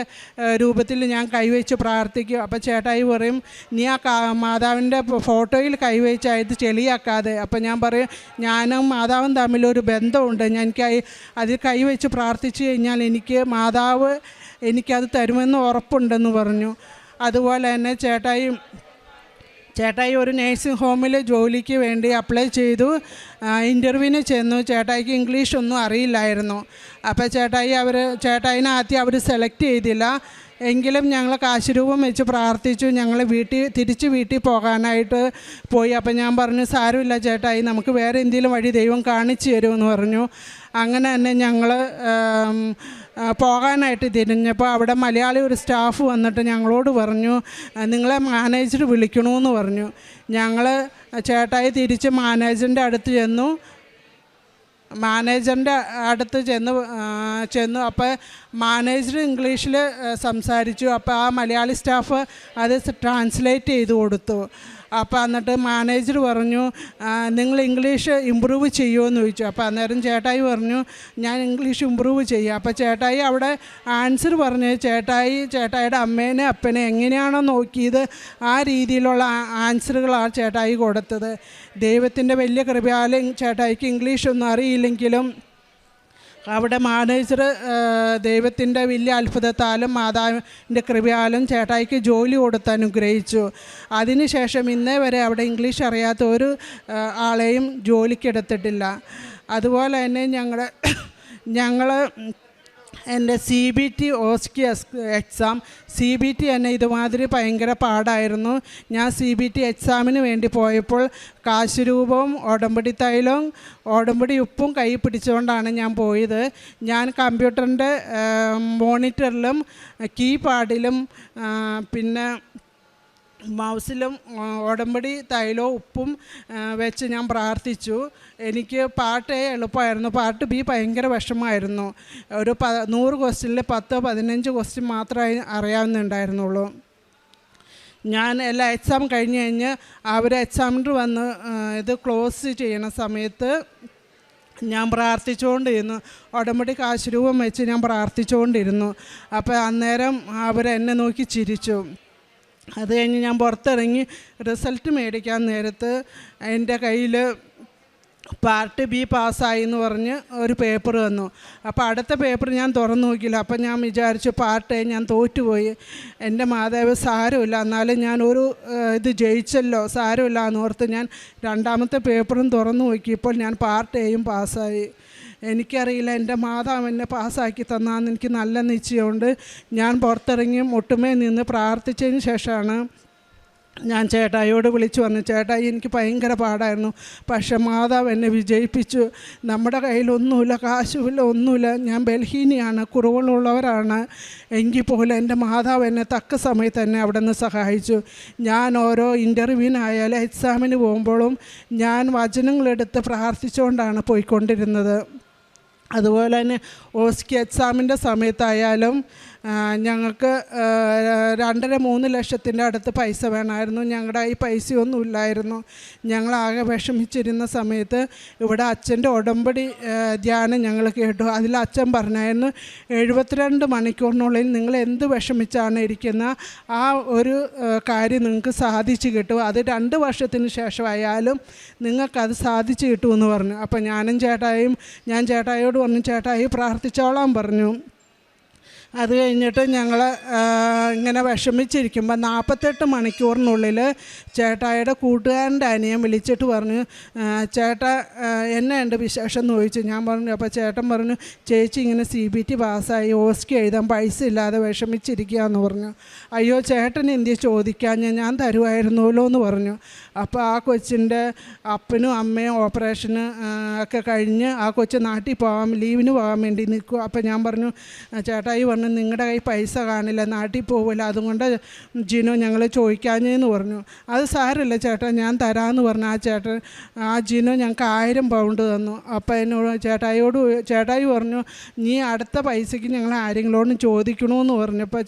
രൂപത്തിൽ ഞാൻ കൈവച്ച് പ്രാർത്ഥിക്കും. അപ്പോൾ ചേട്ടായി പറയും, നീ ആ മാതാവിൻ്റെ ഫോട്ടോയിൽ കൈവച്ചായത് ചെളിയാക്കാതെ. അപ്പം ഞാൻ പറയും, ഞാനും മാതാവും തമ്മിലൊരു ബന്ധമുണ്ട്, എനിക്ക് അതിൽ കൈവച്ച് പ്രാർത്ഥിച്ചു കഴിഞ്ഞാൽ എനിക്ക് മാതാവ് എനിക്കത് തരുമെന്ന് ഉറപ്പുണ്ടെന്ന് പറഞ്ഞു. അതുപോലെ തന്നെ ചേട്ടായി ഒരു നേഴ്സിംഗ് ഹോമിൽ ജോലിക്ക് വേണ്ടി അപ്ലൈ ചെയ്തു. ഇൻ്റർവ്യൂവിന് ചെന്നു. ചേട്ടായിക്ക് ഇംഗ്ലീഷൊന്നും അറിയില്ലായിരുന്നു. അപ്പോൾ ചേട്ടായിനെ ആദ്യം അവർ സെലക്ട് ചെയ്തില്ല. എങ്കിലും ഞങ്ങൾ കാശുരൂപം വെച്ച് പ്രാർത്ഥിച്ചു. ഞങ്ങൾ തിരിച്ച് വീട്ടിൽ പോകാനായിട്ട് പോയി. അപ്പം ഞാൻ പറഞ്ഞു, സാരമില്ല ചേട്ടായി, നമുക്ക് വേറെ എന്തെങ്കിലും വഴി ദൈവം കാണിച്ചു തരുമെന്ന് പറഞ്ഞു. അങ്ങനെ തന്നെ ഞങ്ങൾ പോകാനായിട്ട് തിരിഞ്ഞപ്പോൾ അവിടെ മലയാളി ഒരു സ്റ്റാഫ് വന്നിട്ട് ഞങ്ങളോട് പറഞ്ഞു, നിങ്ങളെ മാനേജർ വിളിക്കണമെന്ന് പറഞ്ഞു. ഞങ്ങൾ ചേട്ടായി തിരിച്ച് മാനേജറിൻ്റെ അടുത്ത് ചെന്നു. അപ്പോൾ മാനേജർ ഇംഗ്ലീഷിൽ സംസാരിച്ചു. അപ്പോൾ ആ മലയാളി സ്റ്റാഫ് അത് ട്രാൻസ്ലേറ്റ് ചെയ്ത് കൊടുത്തു. അപ്പോൾ എന്നിട്ട് മാനേജർ പറഞ്ഞു, നിങ്ങൾ ഇംഗ്ലീഷ് ഇമ്പ്രൂവ് ചെയ്യുമോയെന്ന് ചോദിച്ചു. അപ്പോൾ അന്നേരം ചേട്ടായി പറഞ്ഞു, ഞാൻ ഇംഗ്ലീഷ് ഇമ്പ്രൂവ് ചെയ്യാം. അപ്പോൾ ചേട്ടായി അവിടെ ആൻസർ പറഞ്ഞു, ചേട്ടായിയുടെ അമ്മേനെ അപ്പനെ എങ്ങനെയാണോ നോക്കിയത് ആ രീതിയിലുള്ള ആൻസറുകളാണ് ചേട്ടായി കൊടുത്തത്. ദൈവത്തിൻ്റെ വലിയ കൃപയാലും ചേട്ടായിക്ക് ഇംഗ്ലീഷൊന്നും അറിയില്ലെങ്കിലും അവിടെ മാനേജർ ദൈവത്തിൻ്റെ വലിയ അത്ഭുതത്താലും മാതാവിൻ്റെ കൃപയാലും ചേട്ടായിക്ക് ജോലി കൊടുത്ത് അനുഗ്രഹിച്ചു. അതിനുശേഷം ഇന്നേ വരെ അവിടെ ഇംഗ്ലീഷ് അറിയാത്ത ഒരു ആളെയും ജോലിക്കെടുത്തിട്ടില്ല. അതുപോലെ തന്നെ ഞങ്ങൾ എൻ്റെ CBT OSCE എക്സാം. CBT തന്നെ ഇതുമാതിരി ഭയങ്കര പാടായിരുന്നു. ഞാൻ CBT എക്സാമിന് വേണ്ടി പോയപ്പോൾ കാശ് രൂപവും ഉടമ്പടി തൈലവും ഉടമ്പടി ഉപ്പും കൈ പിടിച്ചുകൊണ്ടാണ് ഞാൻ പോയത്. ഞാൻ കമ്പ്യൂട്ടറിൻ്റെ മോണിറ്ററിലും കീപാഡിലും പിന്നെ മൗസിലും ഉടമ്പടി തൈലവും ഉപ്പും വെച്ച് ഞാൻ പ്രാർത്ഥിച്ചു. എനിക്ക് പാട്ട് എളുപ്പമായിരുന്നു. പാർട്ട് ബി ഭയങ്കര വിഷമമായിരുന്നു. ഒരു 100 ക്വസ്റ്റ്യനിൽ 10-15 ക്വസ്റ്റ്യൻ മാത്രമേ അറിയാവുന്നുണ്ടായിരുന്നുള്ളൂ. ഞാൻ എല്ലാ എക്സാം കഴിഞ്ഞ് അവർ എക്സാമിനർ വന്ന് ഇത് ക്ലോസ് ചെയ്യണ സമയത്ത് ഞാൻ പ്രാർത്ഥിച്ചുകൊണ്ടിരുന്നു. ഉടമ്പടി കാശുരൂപം വെച്ച് ഞാൻ പ്രാർത്ഥിച്ചുകൊണ്ടിരുന്നു. അപ്പോൾ അന്നേരം അവരെന്നെ നോക്കി ചിരിച്ചു. അത് കഴിഞ്ഞ് ഞാൻ പുറത്തിറങ്ങി റിസൾട്ട് മേടിക്കാൻ നേരത്ത് എൻ്റെ കയ്യിൽ പാർട്ട് ബി പാസ്സായി എന്ന് പറഞ്ഞ് ഒരു പേപ്പർ വന്നു. അപ്പോൾ അടുത്ത പേപ്പർ ഞാൻ തുറന്നു നോക്കിയില്ല. അപ്പം ഞാൻ വിചാരിച്ചു പാർട്ട് ഞാൻ തോറ്റുപോയി. എൻ്റെ മാതാവ് സാരമില്ല, എന്നാലും ഞാൻ ഒരു ഇത് ജയിച്ചല്ലോ, സാരമില്ല എന്നോർത്ത് ഞാൻ രണ്ടാമത്തെ പേപ്പറും തുറന്നു നോക്കിയപ്പോൾ ഞാൻ പാർട്ട് എയും പാസ്സായി. എനിക്കറിയില്ല, എൻ്റെ മാതാവ് എന്നെ പാസ്സാക്കി തന്നാന്ന് എനിക്ക് നല്ല നിശ്ചയമുണ്ട്. ഞാൻ പുറത്തിറങ്ങി മുട്ടുമേ നിന്ന് പ്രാർത്ഥിച്ചതിന് ശേഷമാണ് ഞാൻ ചേട്ടായിയോട് വിളിച്ചു പറഞ്ഞു, ചേട്ടായി എനിക്ക് ഭയങ്കര പാടായിരുന്നു, പക്ഷെ മാതാവ് എന്നെ വിജയിപ്പിച്ചു. നമ്മുടെ കയ്യിലൊന്നുമില്ല, കാശുമില്ല, ഒന്നുമില്ല, ഞാൻ ബലഹീനിയാണ്, കുറവുള്ളവരാണ്. എങ്കിൽ പോലും എൻ്റെ മാതാവ് എന്നെ തക്ക സമയത്ത് തന്നെ അവിടെ നിന്ന് സഹായിച്ചു. ഞാൻ ഓരോ ഇൻ്റർവ്യൂവിനായാലും എക്സാമിന് പോകുമ്പോഴും ഞാൻ വചനങ്ങളെടുത്ത് പ്രാർത്ഥിച്ചുകൊണ്ടാണ് പോയിക്കൊണ്ടിരുന്നത്. അതുപോലെ തന്നെ OSCE എക്സാമിൻ്റെ സമയത്തായാലും ഞങ്ങൾക്ക് 2-3 ലക്ഷത്തിൻ്റെ അടുത്ത് പൈസ വേണമായിരുന്നു. ഞങ്ങളുടെ ഈ പൈസയൊന്നും ഇല്ലായിരുന്നു. ഞങ്ങളാകെ വിഷമിച്ചിരുന്ന സമയത്ത് ഇവിടെ അച്ഛൻ്റെ ഉടമ്പടി ധ്യാനം ഞങ്ങൾ കേട്ടു. അതിൽ അച്ഛൻ പറഞ്ഞായിരുന്നു 72 മണിക്കൂറിനുള്ളിൽ നിങ്ങൾ എന്ത് വിഷമിച്ചാണ് ഇരിക്കുന്ന ആ ഒരു കാര്യം നിങ്ങൾക്ക് സാധിച്ചു കിട്ടും. അത് 2 വർഷത്തിന് ശേഷമായാലും നിങ്ങൾക്കത് സാധിച്ചു കിട്ടുമെന്ന് പറഞ്ഞു. അപ്പോൾ ഞാൻ ചേട്ടായിയോട് പറഞ്ഞു, ചേട്ടായി പ്രാർത്ഥിച്ചോളാൻ പറഞ്ഞു. അത് കഴിഞ്ഞിട്ട് ഞങ്ങൾ ഇങ്ങനെ വിഷമിച്ചിരിക്കുമ്പോൾ 48 മണിക്കൂറിനുള്ളിൽ ചേട്ടായിയുടെ കൂട്ടുകാരൻ്റെ അനിയൻ വിളിച്ചിട്ട് പറഞ്ഞു, ചേട്ടാ എന്നെ ഉണ്ട് വിശേഷം എന്ന് ചോദിച്ചു. ഞാൻ പറഞ്ഞു, അപ്പോൾ ചേട്ടൻ പറഞ്ഞു, ചേച്ചി ഇങ്ങനെ CBT പാസ്സായി, OSCE എഴുതാൻ പൈസ ഇല്ലാതെ വിഷമിച്ചിരിക്കുക എന്ന് പറഞ്ഞു. അയ്യോ ചേട്ടൻ എന്തിയെ ചോദിക്കാൻ, ഞാൻ തരുമായിരുന്നല്ലോ എന്ന് പറഞ്ഞു. അപ്പോൾ ആ കൊച്ചിൻ്റെ അപ്പനും അമ്മയും ഓപ്പറേഷന് ഒക്കെ കഴിഞ്ഞ് ആ കൊച്ച് നാട്ടിൽ ലീവിന് പോകാൻ വേണ്ടി നിൽക്കും. അപ്പോൾ ഞാൻ പറഞ്ഞു, ചേട്ടായി പറഞ്ഞു നിങ്ങളുടെ കയ്യിൽ പൈസ കാണില്ല, നാട്ടിൽ പോകില്ല, അതുകൊണ്ട് ജിനു ഞങ്ങൾ ചോദിക്കാഞ്ഞെന്ന് പറഞ്ഞു. അത് സാരമില്ല ചേട്ടാ ഞാൻ തരാമെന്ന് പറഞ്ഞു. ആ ജിനു ഞങ്ങൾക്ക് 1000 പൗണ്ട് തന്നു. അപ്പോൾ എന്നോട് ചേട്ടായി പറഞ്ഞു, നീ അടുത്ത പൈസയ്ക്ക് ഞങ്ങൾ ആരെങ്കിലോടും ചോദിക്കണമെന്ന് പറഞ്ഞപ്പോൾ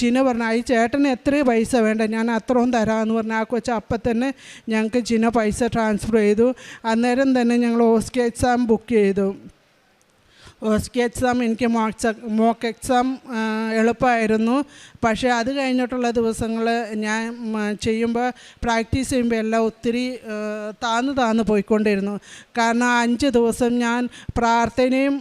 ജിനു പറഞ്ഞു, ഈ ചേട്ടന് എത്ര പൈസ വേണ്ട, ഞാൻ അത്രയും തരാമെന്ന് പറഞ്ഞു. ആ കൊച്ച് അപ്പം തന്നെ ഞങ്ങൾക്ക് ജിനു പൈസ ട്രാൻസ്ഫർ ചെയ്തു. അന്നേരം തന്നെ ഞങ്ങൾ OSCE എക്സാം ബുക്ക് ചെയ്തു. OSCE എക്സാം എനിക്ക് മോക്ക് എക്സാം എളുപ്പമായിരുന്നു. പക്ഷേ അത് കഴിഞ്ഞിട്ടുള്ള ദിവസങ്ങൾ ഞാൻ പ്രാക്ടീസ് ചെയ്യുമ്പോൾ എല്ലാം ഒത്തിരി താന്ന് പോയിക്കൊണ്ടിരുന്നു. കാരണം 5 ദിവസം ഞാൻ പ്രാർത്ഥനയും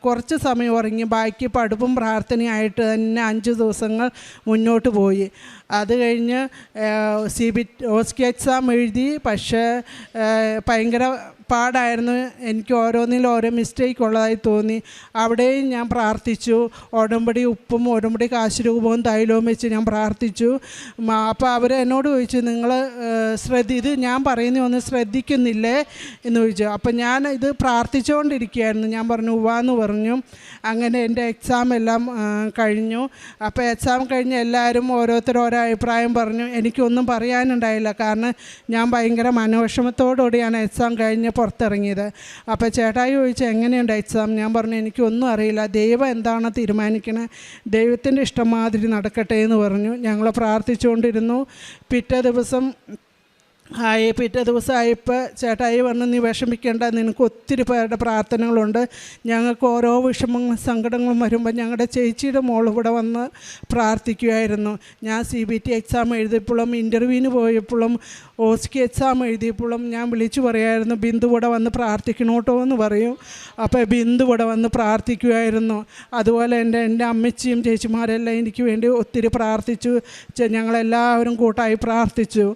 കുറച്ച് സമയം ഉറങ്ങി, ബാക്കി പഠിപ്പും പ്രാർത്ഥനയായിട്ട് തന്നെ 5 ദിവസങ്ങൾ മുന്നോട്ട് പോയി. അത് കഴിഞ്ഞ് OSCE എക്സാം എഴുതി. പക്ഷേ ഭയങ്കര പാടായിരുന്നു. എനിക്ക് ഓരോന്നിലും ഓരോ മിസ്റ്റേക്ക് ഉള്ളതായി തോന്നി. അവിടെയും ഞാൻ പ്രാർത്ഥിച്ചു. ഉടമ്പടി ഉപ്പും ഉടമ്പടി കാശ് രൂപവും തൈലവും വെച്ച് ഞാൻ പ്രാർത്ഥിച്ചു. അപ്പോൾ അവർ എന്നോട് ചോദിച്ചു, നിങ്ങൾ ഇത് ഞാൻ പറയുന്നതൊന്നും ശ്രദ്ധിക്കുന്നില്ലേ എന്ന് ചോദിച്ചു. അപ്പോൾ ഞാൻ ഇത് പ്രാർത്ഥിച്ചുകൊണ്ടിരിക്കുകയായിരുന്നു. ഞാൻ പറഞ്ഞു ഉവ്വാന്ന് പറഞ്ഞു. അങ്ങനെ എൻ്റെ എക്സാം എല്ലാം കഴിഞ്ഞു. അപ്പോൾ എക്സാം കഴിഞ്ഞ് എല്ലാവരും ഓരോരുത്തരും ഓരോ അഭിപ്രായം പറഞ്ഞു. എനിക്കൊന്നും പറയാനുണ്ടായില്ല, കാരണം ഞാൻ ഭയങ്കര മനോവിഷമത്തോടുകൂടിയാണ് എക്സാം കഴിഞ്ഞ് പുറത്തിറങ്ങിയത്. അപ്പോൾ ചേട്ടായി ചോദിച്ചു എങ്ങനെയുണ്ട് എക്സാം? ഞാൻ പറഞ്ഞു എനിക്കൊന്നും അറിയില്ല, ദൈവം എന്താണ് തീരുമാനിക്കണേ, ദൈവത്തിൻ്റെ ഇഷ്ടം മാതിരി നടക്കട്ടെ എന്ന് പറഞ്ഞു. ഞങ്ങൾ പ്രാർത്ഥിച്ചുകൊണ്ടിരുന്നു. പിറ്റേ ദിവസമായപ്പോൾ ചേട്ടായി പറഞ്ഞു, നീ വിഷമിക്കേണ്ട, നിനക്ക് ഒത്തിരി പേരുടെ പ്രാർത്ഥനകളുണ്ട്. ഞങ്ങൾക്ക് ഓരോ വിഷമങ്ങളും സങ്കടങ്ങളും വരുമ്പോൾ ഞങ്ങളുടെ ചേച്ചിയുടെ മോൾ ഇവിടെ വന്ന് പ്രാർത്ഥിക്കുമായിരുന്നു. ഞാൻ CBT എക്സാം എഴുതിയപ്പോഴും ഇൻ്റർവ്യൂവിന് പോയപ്പോഴും OSCE എക്സാം എഴുതിയപ്പോഴും ഞാൻ വിളിച്ചു പറയായിരുന്നു, ബിന്ദു ഇവിടെ വന്ന് പ്രാർത്ഥിക്കണോട്ടോ എന്ന് പറയും. അപ്പോൾ ബിന്ദു ഇവിടെ വന്ന് പ്രാർത്ഥിക്കുമായിരുന്നു. അതുപോലെ എൻ്റെ അമ്മച്ചിയും ചേച്ചിമാരെല്ലാം എനിക്ക് വേണ്ടി ഒത്തിരി പ്രാർത്ഥിച്ചു. ഞങ്ങളെല്ലാവരും കൂട്ടായി പ്രാർത്ഥിച്ചു.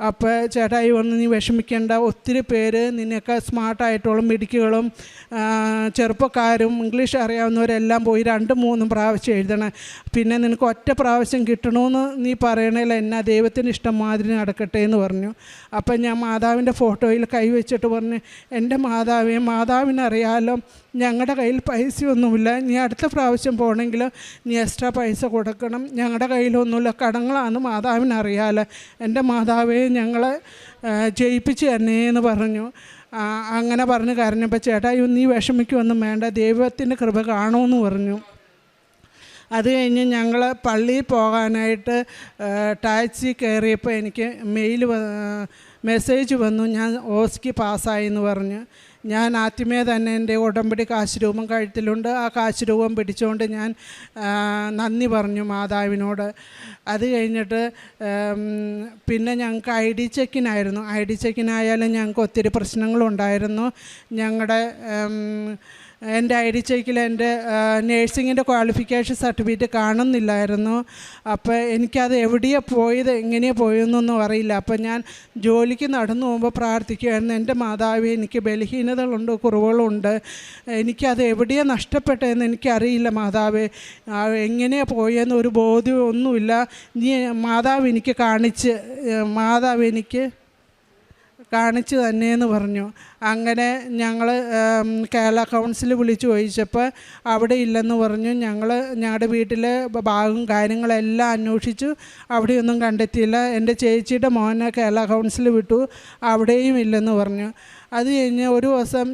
അപ്പോൾ ചേട്ടായി വന്ന് നീ വിഷമിക്കേണ്ട, ഒത്തിരി പേര് നിന്നെയൊക്കെ സ്മാർട്ടായിട്ടുള്ള മിടുക്കികളും ചെറുപ്പക്കാരും ഇംഗ്ലീഷ് അറിയാവുന്നവരെല്ലാം പോയി 2-3 പ്രാവശ്യം എഴുതണം. പിന്നെ നിനക്ക് ഒറ്റ പ്രാവശ്യം കിട്ടണമെന്ന് നീ പറയണേല എന്നാ ദൈവത്തിന് ഇഷ്ടം മാതിരി നടക്കട്ടെ എന്ന് പറഞ്ഞു. അപ്പം ഞാൻ മാതാവിൻ്റെ ഫോട്ടോയിൽ കൈവച്ചിട്ട് പറഞ്ഞു, എൻ്റെ മാതാവിനറിയാലോ ഞങ്ങളുടെ കയ്യിൽ പൈസയൊന്നുമില്ല, നീ അടുത്ത പ്രാവശ്യം പോകണമെങ്കിൽ നീ എക്സ്ട്രാ പൈസ കൊടുക്കണം, ഞങ്ങളുടെ കയ്യിലൊന്നുമില്ല, കടങ്ങളാണ് മാതാവിനറിയാലോ, എൻ്റെ മാതാവേ ഞങ്ങളെ ജയിപ്പിച്ച് തന്നെ എന്ന് പറഞ്ഞു. അങ്ങനെ പറഞ്ഞ് കരഞ്ഞപ്പോൾ ചേട്ടായി നീ വിഷമിക്കൊന്നും വേണ്ട, ദൈവത്തിൻ്റെ കൃപ കാണുമെന്ന് പറഞ്ഞു. അത് കഴിഞ്ഞ് ഞങ്ങൾ പള്ളിയിൽ പോകാനായിട്ട് ടാക്സി കയറിയപ്പോൾ എനിക്ക് മെസ്സേജ് വന്നു, ഞാൻ ഓസ്കി പാസ്സായി എന്ന് പറഞ്ഞു. ഞാൻ ആദ്യമേ തന്നെ എൻ്റെ ഉടമ്പടി കാശ് രൂപം കഴുത്തിലുണ്ട്, ആ കാശ് രൂപം പിടിച്ചുകൊണ്ട് ഞാൻ നന്ദി പറഞ്ഞു മാതാവിനോട്. അത് കഴിഞ്ഞിട്ട് പിന്നെ ഞങ്ങൾക്ക് ID ചെക്കിനായിരുന്നു. ID ചെക്കിനായാലും ഞങ്ങൾക്ക് ഒത്തിരി പ്രശ്നങ്ങളുണ്ടായിരുന്നു. എൻ്റെ ID ചെക്കിൽ എൻ്റെ നേഴ്സിങ്ങിൻ്റെ ക്വാളിഫിക്കേഷൻ സർട്ടിഫിക്കറ്റ് കാണുന്നില്ലായിരുന്നു. അപ്പോൾ എനിക്കത് എവിടെയാണ് പോയത്, എങ്ങനെയാണ് പോയതെന്നൊന്നും അറിയില്ല. അപ്പോൾ ഞാൻ ജോലിക്ക് നടന്നു പോകുമ്പോൾ പ്രാർത്ഥിക്കുമായിരുന്നു, എൻ്റെ മാതാവേ എനിക്ക് ബലഹീനതകളുണ്ട്, കുറവുകളുണ്ട്, എനിക്കത് എവിടെയാണ് നഷ്ടപ്പെട്ടതെന്ന് എനിക്കറിയില്ല മാതാവേ, എങ്ങനെയാണ് പോയതെന്ന് ഒരു ബോധ്യമൊന്നുമില്ല, നീ മാതാവ് എനിക്ക് കാണിച്ചു തന്നെയെന്ന് പറഞ്ഞു. അങ്ങനെ ഞങ്ങൾ കേരള കൗൺസിൽ വിളിച്ച് ചോദിച്ചപ്പോൾ അവിടെ ഇല്ലെന്ന് പറഞ്ഞു. ഞങ്ങളുടെ വീട്ടിലെ ഭാഗവും കാര്യങ്ങളെല്ലാം അന്വേഷിച്ചു, അവിടെയൊന്നും കണ്ടെത്തിയില്ല. എൻ്റെ ചേച്ചിയുടെ മോനെ കേരള കൗൺസിൽ വിട്ടു, അവിടെയും ഇല്ലെന്ന് പറഞ്ഞു. അത് കഴിഞ്ഞ് ഒരു ദിവസം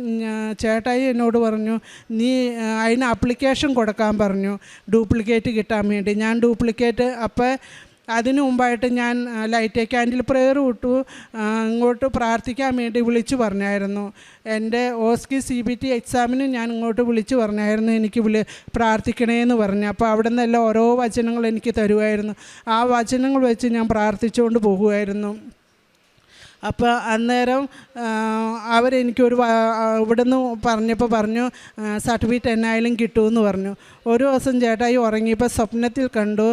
ചേട്ടായി എന്നോട് പറഞ്ഞു, നീ അതിന് ആപ്ലിക്കേഷൻ കൊടുക്കാൻ പറഞ്ഞു, ഡ്യൂപ്ലിക്കേറ്റ് കിട്ടാൻ വേണ്ടി. ഞാൻ ഡ്യൂപ്ലിക്കേറ്റ് അപ്പോൾ അതിനു മുമ്പായിട്ട് ഞാൻ ലൈറ്റ് ക്യാൻഡിൽ പ്രെയർ വിട്ടു, ഇങ്ങോട്ട് പ്രാർത്ഥിക്കാൻ വേണ്ടി വിളിച്ചു പറഞ്ഞായിരുന്നു. എൻ്റെ ഓസ്കി CBT എക്സാമിന് ഞാൻ ഇങ്ങോട്ട് വിളിച്ചു പറഞ്ഞായിരുന്നു, എനിക്ക് പ്രാർത്ഥിക്കണേന്ന് പറഞ്ഞു. അപ്പോൾ അവിടെ നിന്നെല്ലാം ഓരോ വചനങ്ങൾ എനിക്ക് തരുമായിരുന്നു. ആ വചനങ്ങൾ വെച്ച് ഞാൻ പ്രാർത്ഥിച്ചുകൊണ്ട് പോകുമായിരുന്നു. അപ്പോൾ അന്നേരം അവരെനിക്കൊരു ഇവിടുന്ന് പറഞ്ഞപ്പോൾ പറഞ്ഞു സർട്ടിഫിക്കറ്റ് എന്നായാലും കിട്ടുമെന്ന് പറഞ്ഞു. ഒരു ദിവസം ചേട്ടായി ഉറങ്ങിയപ്പോൾ സ്വപ്നത്തിൽ കണ്ടു,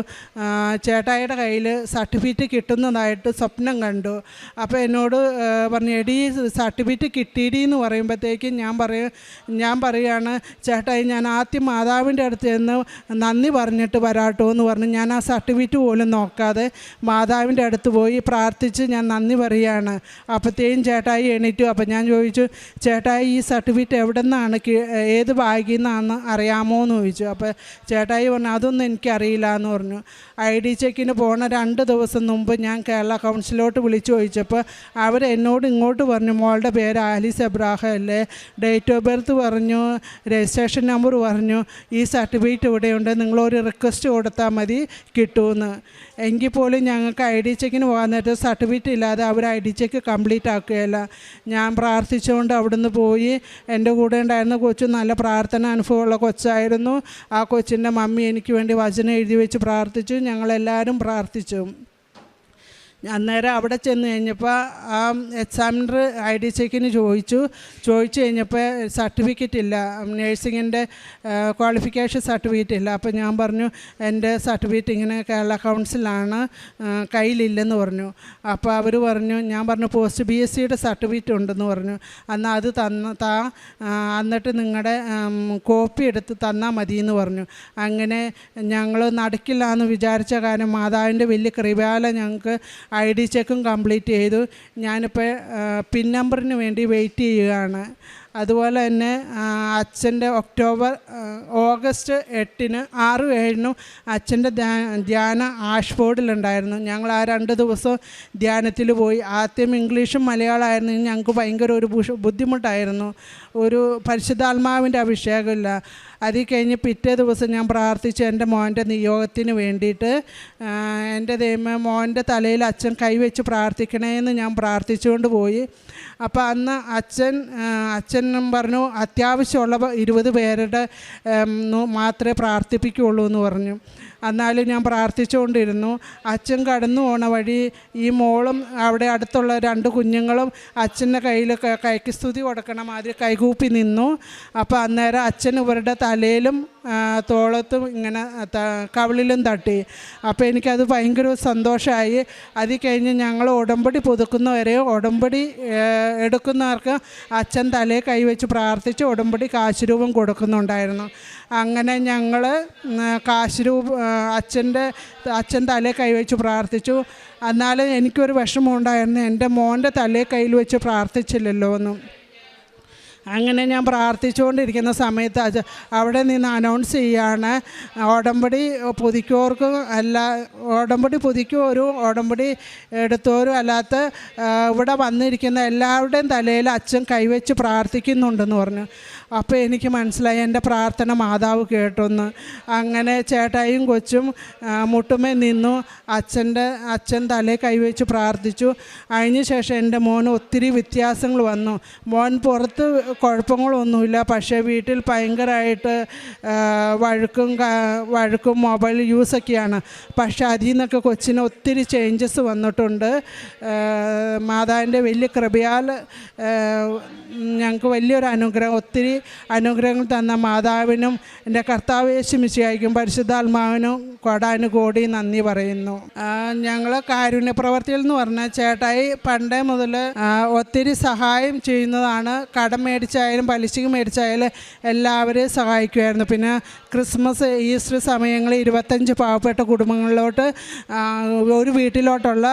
ചേട്ടായിയുടെ കയ്യിൽ സർട്ടിഫിക്കറ്റ് കിട്ടുന്നതായിട്ട് സ്വപ്നം കണ്ടു. അപ്പോൾ എന്നോട് പറഞ്ഞു, എടി സർട്ടിഫിക്കറ്റ് കിട്ടിയിടി എന്ന് പറയുമ്പോഴത്തേക്കും ഞാൻ പറയുകയാണ്, ചേട്ടായി ഞാൻ ആദ്യം മാതാവിൻ്റെ അടുത്ത് ചെന്ന് നന്ദി പറഞ്ഞിട്ട് വരാട്ടോ എന്ന് പറഞ്ഞു. ഞാൻ ആ സർട്ടിഫിക്കറ്റ് പോലും നോക്കാതെ മാതാവിൻ്റെ അടുത്ത് പോയി പ്രാർത്ഥിച്ച് ഞാൻ നന്ദി പറയുകയാണ്. അപ്പോഴത്തേക്കും ചേട്ടായി എണീറ്റു. അപ്പോൾ ഞാൻ ചോദിച്ചു, ചേട്ടായി ഈ സർട്ടിഫിക്കറ്റ് എവിടെ നിന്നാണ്, ഏത് ബാഗിൽ നിന്നാണെന്ന് അറിയാമോ എന്ന് ചോദിച്ചു. അപ്പോൾ ചേട്ടായി പറഞ്ഞു, അതൊന്നും എനിക്കറിയില്ല എന്ന് പറഞ്ഞു. ID ചെക്കിന് പോണ 2 ദിവസം മുമ്പ് ഞാൻ കേരള കൗൺസിലോട്ട് വിളിച്ചു ചോദിച്ചപ്പോൾ അവരെന്നോട് ഇങ്ങോട്ട് പറഞ്ഞു, മോളുടെ പേര് ആലിസ് എബ്രാഹം അല്ലേ, ഡേറ്റ് ഓഫ് ബർത്ത് പറഞ്ഞു, രജിസ്ട്രേഷൻ നമ്പർ പറഞ്ഞു, ഈ സർട്ടിഫിക്കറ്റ് ഇവിടെയുണ്ട്, നിങ്ങളൊരു റിക്വസ്റ്റ് കൊടുത്താൽ മതി കിട്ടുമെന്ന്. എങ്കിൽ പോലും ഞങ്ങൾക്ക് ID ചെക്കിന് പോകാൻ നേരത്തെ സർട്ടിഫിക്കറ്റ് ഇല്ലാതെ അവർ ID ചെക്ക് കംപ്ലീറ്റ് ആക്കുകയില്ല. ഞാൻ പ്രാർത്ഥിച്ചുകൊണ്ട് അവിടുന്ന് പോയി. എൻ്റെ കൂടെ ഉണ്ടായിരുന്ന കൊച്ചു നല്ല പ്രാർത്ഥന അനുഭവമുള്ള കൊച്ചായിരുന്നു. ആ കൊച്ചിൻ്റെ മമ്മി എനിക്ക് വേണ്ടി വചനം എഴുതി വെച്ച് പ്രാർത്ഥിച്ചു, ഞങ്ങളെല്ലാവരും പ്രാർത്ഥിച്ചു. അന്നേരം അവിടെ ചെന്ന് കഴിഞ്ഞപ്പോൾ ആ എക്സാമിനർ ID ചെക്കിന് ചോദിച്ചു കഴിഞ്ഞപ്പോൾ സർട്ടിഫിക്കറ്റ് ഇല്ല, നേഴ്സിങ്ങിൻ്റെ ക്വാളിഫിക്കേഷൻ സർട്ടിഫിക്കറ്റ് ഇല്ല. അപ്പോൾ ഞാൻ പറഞ്ഞു, എൻ്റെ സർട്ടിഫിക്കറ്റ് ഇങ്ങനെ കേരള കൗൺസിലാണ്, കയ്യിലില്ലെന്ന് പറഞ്ഞു. അപ്പോൾ അവർ പറഞ്ഞു, ഞാൻ പറഞ്ഞു പോസ്റ്റ് BScയുടെ സർട്ടിഫിക്കറ്റ് ഉണ്ടെന്ന് പറഞ്ഞു. എന്നാൽ അത് എന്നിട്ട് നിങ്ങളുടെ കോപ്പി എടുത്ത് തന്നാൽ മതിയെന്ന് പറഞ്ഞു. അങ്ങനെ ഞങ്ങൾ നടക്കില്ല എന്ന് വിചാരിച്ച കാര്യം മാതാവിൻ്റെ വലിയ കൃപയാല ഞങ്ങൾക്ക് ID ചെക്കും കംപ്ലീറ്റ് ചെയ്തു. ഞാനിപ്പോൾ പിൻ നമ്പറിന് വേണ്ടി വെയിറ്റ് ചെയ്യുകയാണ്. അതുപോലെ തന്നെ അച്ഛൻ്റെ ഓഗസ്റ്റ് 8-ന് 6-7 അച്ഛൻ്റെ ധ്യാന ആഷ്ഫോർഡിലുണ്ടായിരുന്നു. ഞങ്ങൾ ആ 2 ദിവസം ധ്യാനത്തിൽ പോയി. ആദ്യം ഇംഗ്ലീഷും മലയാളമായിരുന്നു. ഞങ്ങൾക്ക് ഭയങ്കര ഒരു ബുദ്ധിമുട്ടായിരുന്നു, ഒരു പരിശുദ്ധാത്മാവിൻ്റെ അഭിഷേകമില്ല. അതിൽ കഴിഞ്ഞ് പിറ്റേ ദിവസം ഞാൻ പ്രാർത്ഥിച്ചു എൻ്റെ മോൻ്റെ നിയോഗത്തിന് വേണ്ടിയിട്ട്. എൻ്റെ ദൈവമേ, മോൻ്റെ തലയിൽ അച്ഛൻ കൈവച്ച് പ്രാർത്ഥിക്കണേന്ന് ഞാൻ പ്രാർത്ഥിച്ചുകൊണ്ട് പോയി. അപ്പോൾ അന്ന് അച്ഛൻ പറഞ്ഞു, അത്യാവശ്യമുള്ള 20 പേരുടെ മാത്രമേ പ്രാർത്ഥിപ്പിക്കുകയുള്ളൂ എന്ന് പറഞ്ഞു. എന്നാലും ഞാൻ പ്രാർത്ഥിച്ചുകൊണ്ടിരുന്നു. അച്ഛൻ കടന്നു പോണ വഴി ഈ മോളും അവിടെ അടുത്തുള്ള 2 കുഞ്ഞുങ്ങളും അച്ഛൻ്റെ കയ്യിൽ കൈക്ക് സ്തുതി കൊടുക്കണം മാതിരി കൈകൂപ്പി നിന്നു. അപ്പോൾ അന്നേരം അച്ഛൻ ഇവരുടെ തലയിലും തോളത്തും ഇങ്ങനെ കവിളിലും തട്ടി. അപ്പോൾ എനിക്കത് ഭയങ്കര സന്തോഷമായി. അത് കഴിഞ്ഞ് ഞങ്ങൾ ഉടമ്പടി പുതുക്കുന്നവരെ ഉടമ്പടി എടുക്കുന്നവർക്ക് അച്ഛൻ തലയിൽ കൈവച്ച് പ്രാർത്ഥിച്ച് ഉടമ്പടി കാശുരൂപം കൊടുക്കുന്നുണ്ടായിരുന്നു. അങ്ങനെ ഞങ്ങൾ അച്ഛൻ തലയിൽ കൈവച്ച് പ്രാർത്ഥിച്ചു. എന്നാലും എനിക്കൊരു വിഷമമുണ്ടായിരുന്നു, എൻ്റെ മോൻ്റെ തലയിൽ കയ്യിൽ വെച്ച് പ്രാർത്ഥിച്ചില്ലല്ലോ എന്നും. അങ്ങനെ ഞാൻ പ്രാർത്ഥിച്ചുകൊണ്ടിരിക്കുന്ന സമയത്ത് അവിടെ നിന്ന് അനൗൺസ് ചെയ്യാണ്, ഉടമ്പടി പുതുക്കിയവർക്കും ഉടമ്പടി പുതുക്കിയവരും ഉടമ്പടി എടുത്തവരും അല്ലാത്ത ഇവിടെ വന്നിരിക്കുന്ന എല്ലാവരുടെയും തലയിൽ അച്ഛൻ കൈവച്ച് പ്രാർത്ഥിക്കുന്നുണ്ടെന്ന് പറഞ്ഞു. അപ്പോൾ എനിക്ക് മനസ്സിലായി എൻ്റെ പ്രാർത്ഥന മാതാവ് കേട്ടൊന്ന്. അങ്ങനെ ചേട്ടായും കൊച്ചും മുട്ടുമേ നിന്നു. അച്ഛൻ തലയിൽ കൈവച്ച് പ്രാർത്ഥിച്ചു. അതിന് ശേഷം എൻ്റെ മോന് ഒത്തിരി വ്യത്യാസങ്ങൾ വന്നു. മോൻ പുറത്ത് കുഴപ്പങ്ങളൊന്നുമില്ല, പക്ഷേ വീട്ടിൽ ഭയങ്കരമായിട്ട് വഴക്കും മൊബൈൽ യൂസൊക്കെയാണ്. പക്ഷേ അതിൽ നിന്നൊക്കെ കൊച്ചിന് ഒത്തിരി ചേഞ്ചസ് വന്നിട്ടുണ്ട്. മാതാവിൻ്റെ വലിയ കൃപയാൽ ഞങ്ങൾക്ക് വലിയൊരു അനുഗ്രഹം, ഒത്തിരി അനുഗ്രഹങ്ങൾ തന്ന മാതാവിനും എൻ്റെ കർത്താവ് യേശു മിശിഹായ്ക്കും പരിശുദ്ധാത്മാവിനും കോടാനുകോടി നന്ദി പറയുന്നു. ഞങ്ങൾ കാരുണ്യ പ്രവർത്തിയിൽ എന്ന് പറഞ്ഞാൽ ചേട്ടായി പണ്ടേ മുതൽ ഒത്തിരി സഹായം ചെയ്യുന്നതാണ്. കടം മേടിച്ചായാലും പലിശക്ക് മേടിച്ചായാലും എല്ലാവരെയും സഹായിക്കുമായിരുന്നു. പിന്നെ ക്രിസ്മസ് ഈസ്റ്റർ സമയങ്ങളിൽ 25 പാവപ്പെട്ട കുടുംബങ്ങളിലോട്ട് ഒരു വീട്ടിലോട്ടുള്ള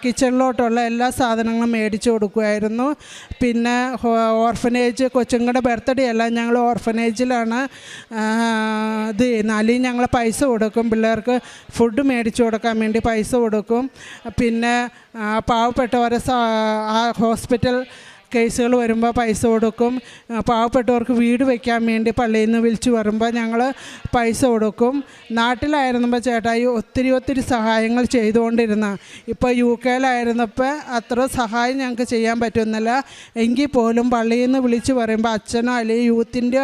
കിച്ചണിലോട്ടുള്ള എല്ലാ സാധനങ്ങളും മേടിച്ചു കൊടുക്കുമായിരുന്നു. പിന്നെ ഓർഫനേജ് കൊച്ചുങ്ങളുടെ ബർത്ത്ഡേ എല്ലാം ഞങ്ങൾ ഓർഫനേജിലാണ് ഇത് ചെയ്യുന്നത്. അല്ലെങ്കിൽ ഞങ്ങൾ പൈസ കൊടുക്കും, പിള്ളേർക്ക് ഫുഡ് മേടിച്ചു കൊടുക്കാൻ വേണ്ടി പൈസ കൊടുക്കും. പിന്നെ പാവപ്പെട്ടവരെ ഹോസ്പിറ്റൽ കേസുകൾ വരുമ്പോൾ പൈസ കൊടുക്കും. പാവപ്പെട്ടവർക്ക് വീട് വയ്ക്കാൻ വേണ്ടി പള്ളിയിൽ നിന്ന് വിളിച്ചു വരുമ്പോൾ ഞങ്ങൾ പൈസ കൊടുക്കും. നാട്ടിലായിരുന്നപ്പോൾ ചേട്ടായി ഒത്തിരി സഹായങ്ങൾ ചെയ്തുകൊണ്ടിരുന്ന. ഇപ്പോൾ UK-ലായിരുന്നപ്പോൾ അത്ര സഹായം ഞങ്ങൾക്ക് ചെയ്യാൻ പറ്റുന്നില്ല. എങ്കിൽ പോലും പള്ളിയിൽ നിന്ന് വിളിച്ചു പറയുമ്പോൾ അച്ഛനോ അല്ലെങ്കിൽ യൂത്തിൻ്റെ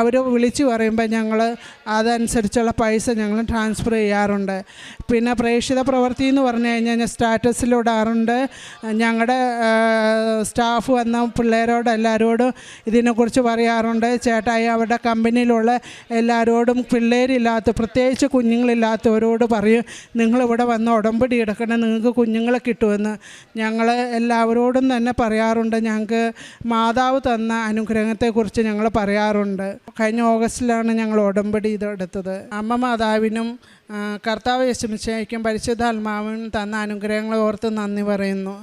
അവർ വിളിച്ചു പറയുമ്പോൾ ഞങ്ങൾ അതനുസരിച്ചുള്ള പൈസ ഞങ്ങൾ ട്രാൻസ്ഫർ ചെയ്യാറുണ്ട്. പിന്നെ പ്രേക്ഷിത പ്രവൃത്തി എന്ന് പറഞ്ഞു കഴിഞ്ഞാൽ ഞാൻ സ്റ്റാറ്റസിലിടാറുണ്ട്. ഞങ്ങളുടെ സ്റ്റാഫ് വന്ന പിള്ളേരോട് എല്ലാവരോടും ഇതിനെക്കുറിച്ച് പറയാറുണ്ട്. ചേട്ടായി അവരുടെ കമ്പനിയിലുള്ള എല്ലാവരോടും പിള്ളേരില്ലാത്ത പ്രത്യേകിച്ച് കുഞ്ഞുങ്ങളില്ലാത്തവരോട് പറയും, നിങ്ങളിവിടെ വന്ന് ഉടമ്പടി എടുക്കണം, നിങ്ങൾക്ക് കുഞ്ഞുങ്ങളെ കിട്ടുമെന്ന് ഞങ്ങൾ എല്ലാവരോടും തന്നെ പറയാറുണ്ട്. ഞങ്ങൾക്ക് മാതാവ് തന്ന അനുഗ്രഹത്തെക്കുറിച്ച് ഞങ്ങൾ പറയാറുണ്ട്. കഴിഞ്ഞ ഓഗസ്റ്റിലാണ് ഞങ്ങൾ ഉടമ്പടി ഇതെടുത്തത്. അമ്മ മാതാവിനും കർത്താവ് യേശു മിശിഹായ്ക്കും പരിശുദ്ധാത്മാവിനും തന്ന അനുഗ്രഹങ്ങളെ ഓർത്ത് നന്ദി പറയുന്നു.